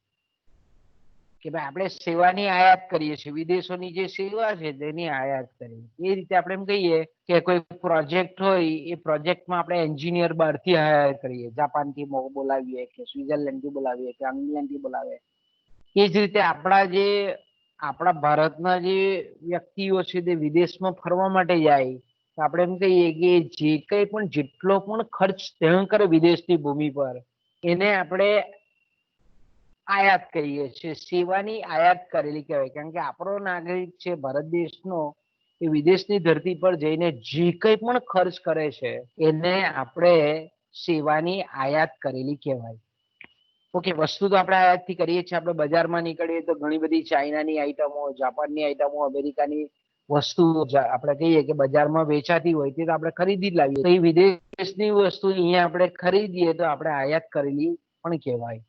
[SPEAKER 1] કે ભાઈ આપણે સેવાની આયાત કરીએ છીએ, વિદેશોની જે સેવા છે તેની આયાત કરીએ. એ રીતે આપણે એમ કહીએ કે કોઈ પ્રોજેક્ટ હોય, એ પ્રોજેક્ટમાં આપણે એન્જિનિયર બહારથી હાયર કરીએ, જાપાનથી બોલાવીએ કે સ્વિટરલેન્ડથી બોલાવીએ કે ઇંગ્લેન્ડથી બોલાવીએ. એ જ રીતે આપણા ભારતના જે વ્યક્તિઓ છે તે વિદેશમાં ફરવા માટે જાય, તો આપણે એમ કહીએ કે જે કંઈ પણ જેટલો પણ ખર્ચ ત્યાં કરે વિદેશની ભૂમિ પર, એને આપણે આયાત કહીએ છીએ, સેવાની આયાત કરેલી કહેવાય. કારણ કે આપણો નાગરિક છે ભારત દેશનો, એ વિદેશની ધરતી પર જઈને જે કંઈ પણ ખર્ચ કરે છે એને આપણે સેવાની આયાત કરેલી કહેવાય. ઓકે, વસ્તુ તો આપણે આયાતથી કરીએ છીએ. આપણે બજારમાં નીકળીએ તો ઘણી બધી ચાઇનાની આઈટમો, જાપાનની આઈટમો, અમેરિકાની વસ્તુઓ આપણે કહીએ કે બજારમાં વેચાતી હોય તે તો આપણે ખરીદી જ લાવીએ. તો એ વિદેશની વસ્તુ અહીંયા આપણે ખરીદીએ તો આપણે આયાત કરેલી પણ કહેવાય.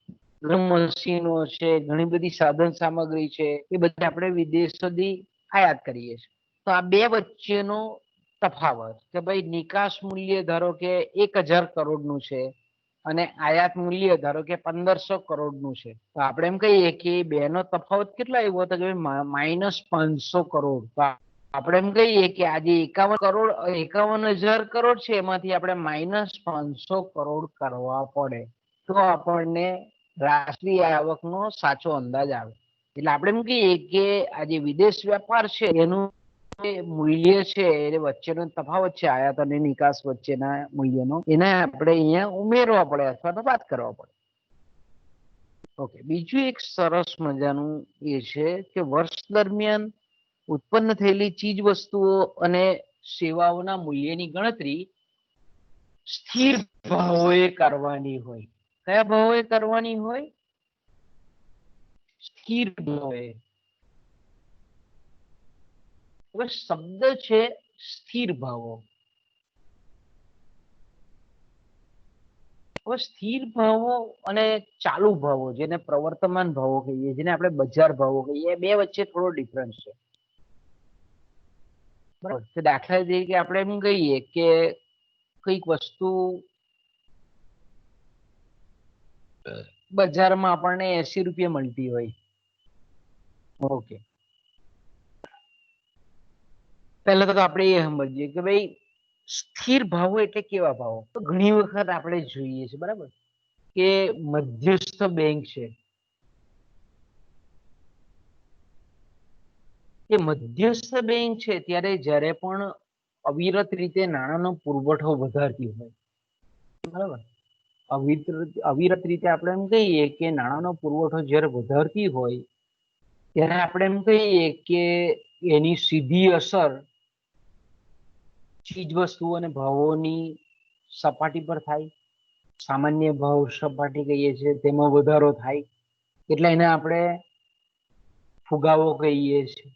[SPEAKER 1] મશીનો છે, ઘણી બધી સાધન સામગ્રી છે, એ બધી આપણે વિદેશોથી આયાત કરીએ છીએ. તો આ બે વચ્ચેનો તફાવત કે ભાઈ નિકાસ મૂલ્ય ધારો કે 1,000 કરોડનું છે અને આયાત મૂલ્ય ધારો કે 1,500 કરોડનું છે, તો આપણે એમ કહીએ કે બેનો તફાવત કેટલો આવ્યો હતો કે -500 કરોડ. તો આપણે એમ કહીએ કે આજે 51,000 કરોડ છે, એમાંથી આપણે -500 કરોડ કરવા પડે તો આપણને રાષ્ટ્રીય આવકનો સાચો અંદાજ આવે. એટલે આપણે એમ કહીએ કે આ જે વિદેશ વેપાર છે એનું મૂલ્ય છે, એ વચ્ચેનો તફાવત છે આયાત અને નિકાસ વચ્ચેના મૂલ્યનો, એને આપણે અહીંયા ઉમેરવા પડે અથવા તો બાદ કરવા પડે. ઓકે, બીજું એક સરસ મજાનું એ છે કે વર્ષ દરમિયાન ઉત્પન્ન થયેલી ચીજ વસ્તુઓ અને સેવાઓના મૂલ્યની ગણતરી સ્થિર ભાવોએ કરવાની હોય. કયા ભાવોએ કરવાની હોય? સ્થિર ભાવોએ. હવે શબ્દ છે સ્થિર ભાવો. હવે સ્થિર ભાવો અને ચાલુ ભાવો, જેને પ્રવર્તમાન ભાવો કહીએ, જેને આપણે બજાર ભાવો કહીએ, બે વચ્ચે થોડો ડિફરન્સ છે. બરાબર. તો દાખલા તરીકે આપણે એમ કહીએ કે કઈક વસ્તુ બજારમાં આપણને 80 રૂપિયા મળતી હોય, ઓકે, પહેલા તો આપણે એ સમજીએ કે ભાઈ સ્થિર ભાવો એટલે કેવા ભાવો. તો ઘણી વખત આપણે જોઈએ છે, બરાબર, કે મધ્યસ્થ બેંક છે, એ મધ્યસ્થ બેંક છે ત્યારે જ્યારે પણ અવિરત રીતે નાણાંનો પુરવઠો વધારતી હોય, બરાબર, અવિરત રીતે આપણે એમ કહીએ કે નાણાંનો પુરવઠો જ્યારે વધારતી હોય ત્યારે આપણે એમ કહીએ કે એની સીધી અસર ચીજ વસ્તુ અને ભાવોની સપાટી પર થાય. સામાન્ય ભાવ સપાટી કહીએ છીએ, તેમાં વધારો થાય એટલે એને આપણે ફુગાવો કહીએ છીએ.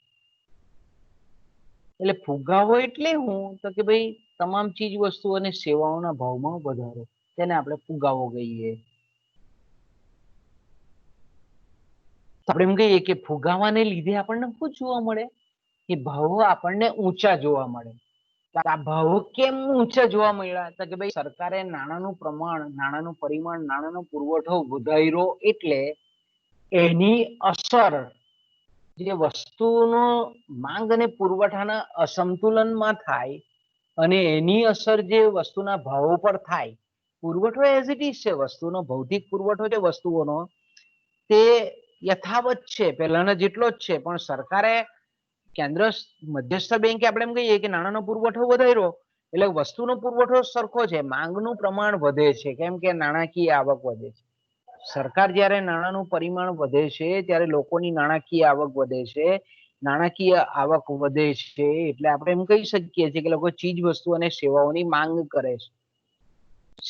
[SPEAKER 1] એટલે ફુગાવો એટલે શું? તો કે ભાઈ તમામ ચીજ વસ્તુ અને સેવાઓના ભાવમાં વધારો, તેને આપણે ફુગાવો કહીએ. આપણે એમ કહીએ કે ફુગાવાને લીધે આપણને શું જોવા મળે? કે ભાવો આપણને ઊંચા જોવા મળે. આ ભાવો કેમ ઊંચા જોવા મળ્યા? તો કે ભાઈ સરકારે નાણાંનું પ્રમાણ, નાણાંનું પરિમાણ, નાણાંનો પુરવઠો વધાર્યો એટલે એની અસર જે વસ્તુનો માંગ અને પુરવઠાના અસંતુલનમાં થાય અને એની અસર જે વસ્તુના ભાવો પર થાય. પુરવઠો એઝ ઇટ ઇઝ છે, વસ્તુનો ભૌતિક પુરવઠો છે વસ્તુઓનો તે યથાવત છે, પહેલાના જેટલો જ છે, પણ સરકારે કેન્દ્ર મધ્યસ્થ બેંકે આપણે એમ કહીએ કે નાણાંનો પુરવઠો વધાર્યો એટલે વસ્તુનો પુરવઠો સરખો છે, માંગનું પ્રમાણ વધે છે, કેમ કે નાણાકીય આવક વધે છે. સરકાર જ્યારે નાણાંનું પરિમાણ વધે છે ત્યારે લોકોની નાણાકીય આવક વધે છે. નાણાકીય આવક વધે છે એટલે આપણે એમ કહી શકીએ છીએ કે લોકો ચીજ વસ્તુ અને સેવાઓની માંગ કરે છે.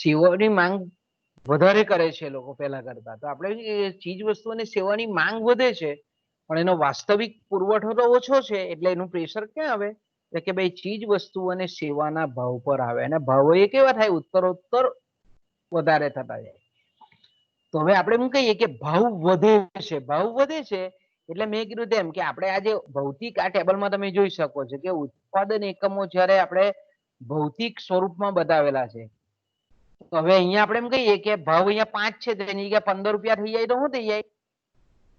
[SPEAKER 1] સેવાઓની માંગ વધારે કરે છે લોકો પહેલા કરતા. તો આપણે ચીજ વસ્તુ અને સેવાની માંગ વધે છે પણ એનો વાસ્તવિક પુરવઠો તો ઓછો છે, એટલે એનું પ્રેશર ક્યાં આવે કે ભાઈ ચીજ વસ્તુ અને સેવાના ભાવ પર આવે, અને ભાવો એ કેવા થાય ઉત્તરોત્તર વધારે થતા જાય. તો હવે આપણે એમ કહીએ કે ભાવ વધે છે, ભાવ વધે છે એટલે મેં કીધું તેમ કે આપણે આજે ભૌતિક આ ટેબલમાં તમે જોઈ શકો છો કે ઉત્પાદન એકમો જ્યારે આપણે ભૌતિક સ્વરૂપમાં બતાવેલા છે. તો હવે અહીંયા આપણે એમ કહીએ કે ભાવ અહીંયા 5 છે તો એની જગ્યાએ 15 રૂપિયા થઈ જાય તો શું થઈ જાય?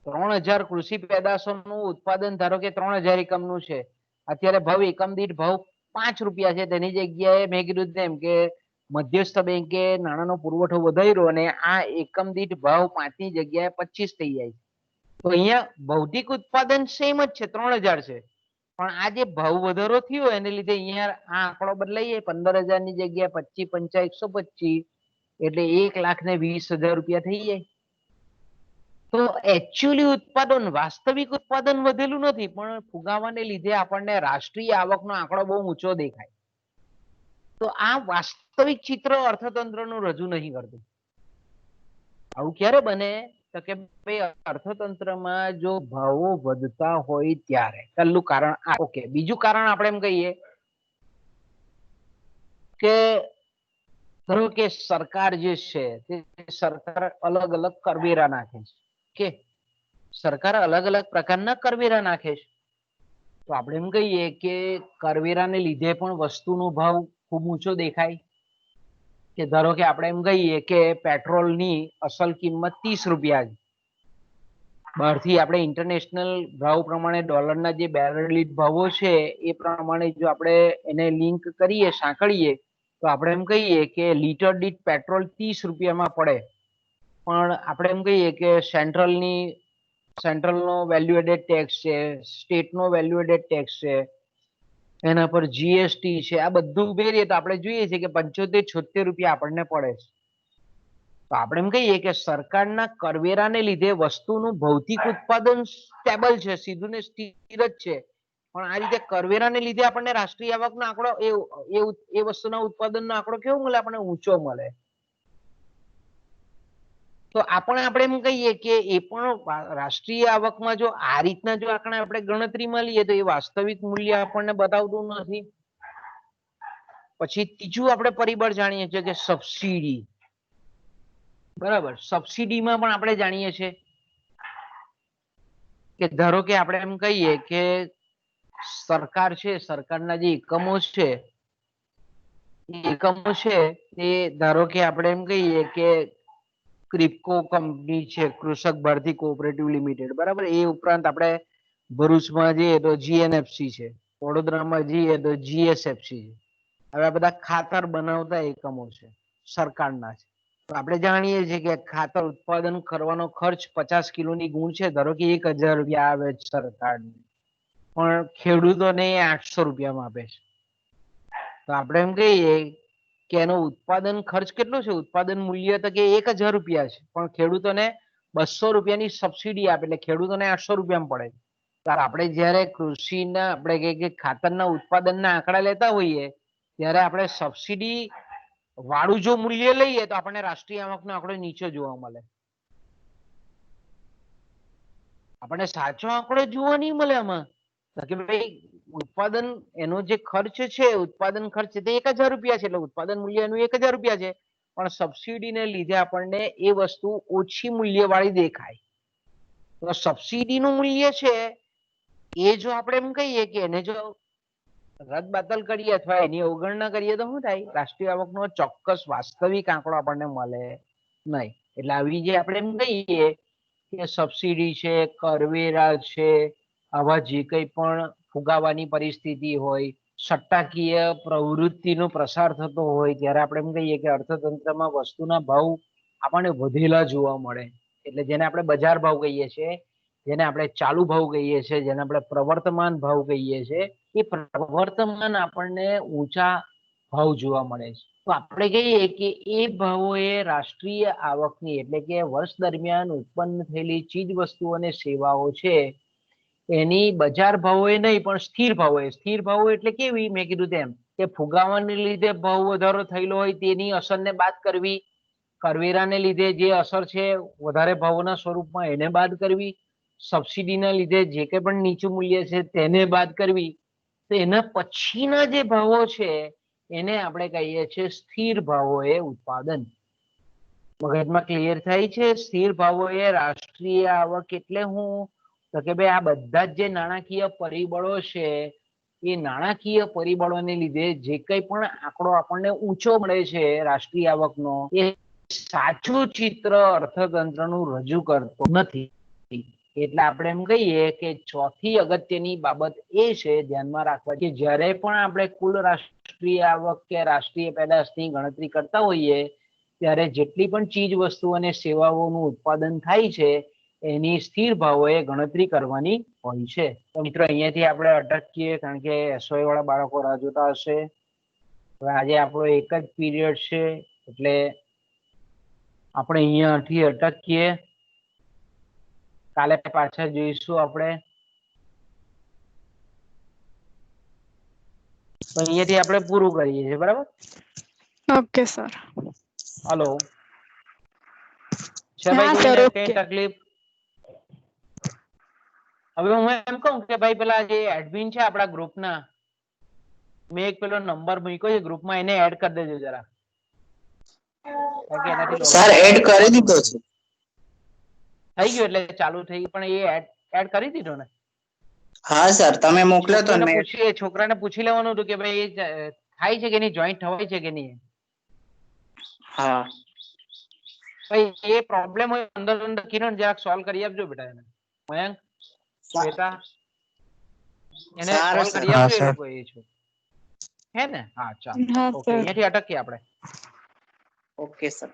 [SPEAKER 1] 3000 કૃષિ પેદાશોનું ઉત્પાદન ધારો કે 3000 એકમનું છે, અત્યારે ભાવ એકમ દીઠ ભાવ 5 રૂપિયા છે, તેની જગ્યાએ મેં કીધું તેમ કે મધ્યસ્થ બેંકે નાણાંનો પુરવઠો વધાર્યો અને આ એકમ દીઠ ભાવ 5 ની જગ્યાએ 25 થઈ જાય. તો અહીંયા ભૌતિક ઉત્પાદન સેમ જ છે, 3000 છે, પણ આ જે ભાવ વધારો થયો એને લીધે અહીંયા આ આંકડો બદલાઈએ 15,000 ની જગ્યાએ 25 5 125 એટલે 1,20,000 રૂપિયા થઈ જાય. તો એકચ્યુઅલી ઉત્પાદન વાસ્તવિક ઉત્પાદન વધેલું નથી, પણ ફુગાવાને લીધે આપણને રાષ્ટ્રીય આવકનો આંકડો બહુ ઊંચો દેખાય. તો આ વાસ્તવિક ચિત્ર અર્થતંત્રનું રજૂ નહીં કરતું. આવું ક્યારે બને તો કે ભાઈ અર્થતંત્રમાં જો ભાવો વધતા હોય ત્યારે. પહેલું કારણ આ. ઓકે, બીજું કારણ આપણે એમ કહીએ કે ધારો કે સરકાર જે છે તે સરકાર અલગ અલગ કરવેરા નાખે છે, કે સરકાર અલગ અલગ પ્રકારના કરવેરા નાખે છે. તો આપણે એમ કહીએ કે કરવેરાને લીધે પણ વસ્તુનો ભાવ ખૂબ ઊંચો દેખાય. કે ધારો કે આપણે એમ કહીએ કે પેટ્રોલની અસલ કિંમત 30 રૂપિયા છે, બહારથી આપણે ઇન્ટરનેશનલ ભાવ પ્રમાણે ડોલરના જે બેરલ દીઠ ભાવો છે એ પ્રમાણે જો આપણે એને લિંક કરીએ, સાંકળીએ, તો આપણે એમ કહીએ કે લીટર દીઠ પેટ્રોલ 30 રૂપિયામાં પડે. પણ આપણે એમ કહીએ કે સેન્ટ્રલનો વેલ્યુ એડેડ ટેક્સ છે, સ્ટેટનો વેલ્યુ એડેડ ટેક્સ છે, એના પર જીએસટી છે, આ બધું ઉમેરીએ તો આપણે જોઈએ છે કે 75-76 રૂપિયા આપણને પડે છે. તો આપણે એમ કહીએ કે સરકારના કરવેરાને લીધે વસ્તુનું ભૌતિક ઉત્પાદન સ્ટેબલ છે, સીધું ને સ્થિર જ છે, પણ આ રીતે કરવેરાને લીધે આપણને રાષ્ટ્રીય આવકનો આંકડો એ વસ્તુના ઉત્પાદનનો આંકડો કેવો મળે? આપણને ઊંચો મળે. તો આપણે એમ કહીએ કે એ પણ રાષ્ટ્રીય આવકમાં જો આ રીતના જો આપણે ગણતરીમાં લઈએ તો એ વાસ્તવિક મૂલ્ય આપણને બતાવતું નથી. પછી ત્રીજું આપણે પરિબળ જાણીએ છીએ કે સબસિડી. બરાબર, સબસિડીમાં પણ આપણે જાણીએ છીએ કે ધારો કે આપણે એમ કહીએ કે સરકાર છે, સરકારના જે એકમો છે એ ધારો કે આપણે એમ કહીએ કે ક્રિપ્કો કંપની છે, કૃષક ભારતી કોઓપરેટિવ લિમિટેડ, બરાબર. એ ઉપરાંત આપણે ભરૂચમાં જઈએ તો જીએનએફસી છે, વડોદરામાં જઈએ તો જીએસએફસી છે. હવે આ બધા ખાતર બનાવતા એકમો છે, સરકારના છે. તો આપણે જાણીએ છીએ કે ખાતર ઉત્પાદન કરવાનો ખર્ચ 50 કિલોની ગુણ છે, ધારો કે 1,000 રૂપિયા આવે છે સરકારને, પણ ખેડૂતોને 800 રૂપિયામાં આપે છે. તો આપણે એમ કહીએ કે એનો ઉત્પાદન ખર્ચ કેટલો છે? ઉત્પાદન મૂલ્ય તો કે 1,000 રૂપિયા છે, પણ ખેડૂતોને 200 રૂપિયાની સબસિડી આપે એટલે ખેડૂતોને 800 રૂપિયામાં પડે. ત્યારે આપણે જયારે કૃષિના આપણે કે ખાતરના ઉત્પાદનના આંકડા લેતા હોઈએ ત્યારે આપણે સબસિડી વાળું જો મૂલ્ય લઈએ તો આપણને રાષ્ટ્રીય આવકનો આંકડો નીચે જોવા મળે. આપણને સાચો આંકડો જોવા નહીં મળે આમાં કે ભાઈ ઉત્પાદન એનો જે ખર્ચ છે, ઉત્પાદન ખર્ચ તે 1,000 રૂપિયા છે, એટલે ઉત્પાદન મૂલ્ય એનું 1,000 રૂપિયા છે, પણ સબસિડીને લીધે આપણને એ વસ્તુ ઓછી મૂલ્યવાળી દેખાય. તો સબસિડીનું મૂલ્ય છે એ જો આપણે એમ કહીએ કે એને જો રદબાતલ કરીએ અથવા એની અવગણના કરીએ તો શું થાય? રાષ્ટ્રીય આવકનો ચોક્કસ વાસ્તવિક આંકડો આપણને મળે નહીં. એટલે આવી જે આપણે એમ કહીએ કે સબસિડી છે, કરવેરા છે, આવા જે કંઈ પણ ફુગાવાની પરિસ્થિતિ હોય, સટ્ટાકીય પ્રવૃત્તિનો પ્રસાર થતો હોય, ત્યારે આપણે એમ કહીએ કે અર્થતંત્રમાં વસ્તુના ભાવ આપણને વધેલા જોવા મળે. એટલે જેને આપણે બજાર ભાવ કહીએ છીએ, જેને આપણે ચાલુ ભાવ કહીએ છીએ, જેને આપણે પ્રવર્તમાન ભાવ કહીએ છીએ, એ પ્રવર્તમાન આપણને ઊંચા ભાવ જોવા મળે છે. તો આપણે કહીએ કે એ ભાવો એ રાષ્ટ્રીય આવકની એટલે કે વર્ષ દરમિયાન ઉત્પન્ન થયેલી ચીજ વસ્તુઓ અને સેવાઓ છે એની બજાર ભાવો એ નહીં પણ સ્થિર ભાવો. સ્થિર ભાવો એટલે કેવી? મેં કીધું તેમ કે ફુગાવાને લીધે ભાવ વધારો થયેલો હોય તેની અસરને બાદ કરવી, કરવેરાને લીધે જે અસર છે વધારે ભાવોના સ્વરૂપમાં એને બાદ કરવી, સબસિડીના લીધે જે કંઈ પણ નીચું મૂલ્ય છે તેને બાદ કરવી. તો એના પછીના જે ભાવો છે એને આપણે કહીએ છીએ સ્થિર ભાવો એ ઉત્પાદન. મગજમાં ક્લિયર થાય છે? સ્થિર ભાવો એ રાષ્ટ્રીય આવક એટલે હું? તો કે ભાઈ આ બધા જ જે નાણાકીય પરિબળો છે એ નાણાકીય પરિબળોને લીધે જે કંઈ પણ આંકડો આપણને ઊંચો મળે છે રાષ્ટ્રીય આવકનો, એ સાચું ચિત્ર અર્થતંત્રનું રજૂ કરતો નથી. એટલે આપણે એમ કહીએ કે ચોથી અગત્યની બાબત એ છે ધ્યાનમાં રાખવા કે જ્યારે પણ આપણે કુલ રાષ્ટ્રીય આવક કે રાષ્ટ્રીય પેદાશની ગણતરી કરતા હોઈએ ત્યારે જેટલી પણ ચીજ વસ્તુ અને સેવાઓનું ઉત્પાદન થાય છે એની સ્થિર ભાવોએ ગણતરી કરવાની હોય છે. તો મિત્રો અહીંયાથી આપણે અટકીએ, કારણ કે એસવાય વાળા બાળકો રાહ જોતા હશે. હવે આજે આપણો એક જ પીરિયડ છે એટલે આપણે અહીંયાથી અટકીએ. કાલે પાછા જોઈશું આપણે. તો અહીંયાથી આપણે પૂરું કરીએ છીએ, બરાબર?
[SPEAKER 2] Okay sir.
[SPEAKER 1] હલો, છે
[SPEAKER 2] હા
[SPEAKER 1] ભાઈ
[SPEAKER 2] સર,
[SPEAKER 1] કોઈને કઈ
[SPEAKER 2] ઓકે.
[SPEAKER 1] તકલીફ? હવે હું એમ કહું કે ભાઈ પેલા જે એડમિન છે આપણા ગ્રુપના, મેં એક પેલો નંબર મૂક્યો છે ગ્રુપમાં, એને એડ કરી દેજો જરા.
[SPEAKER 3] સર એડ કરી દીધો છે.
[SPEAKER 1] થઈ ગયું એટલે ચાલુ થઈ, પણ એ એડ કરી દીધો ને?
[SPEAKER 3] હા સર, તમે મોકલ્યો તો ને.
[SPEAKER 1] છોકરાને પૂછી લેવાનું હતું કે ભાઈ થાય છે કે નહીં, જોઈન્ટ થવાય છે કે નહીં.
[SPEAKER 3] હા
[SPEAKER 1] ભાઈ એ પ્રોબ્લેમ હોય અંદર અંદર કિરણ જરાક સોલ્વ કરી આપજો બેટા. એને મયંક બેટા એને સોલ્વ કરી આપજો એ લોકો એ છે. હે ને? હા ચાલો,
[SPEAKER 2] હા
[SPEAKER 1] ઓકે.
[SPEAKER 2] સર.
[SPEAKER 1] અહીંયાથી અટકીએ આપણે.
[SPEAKER 3] Okay sir.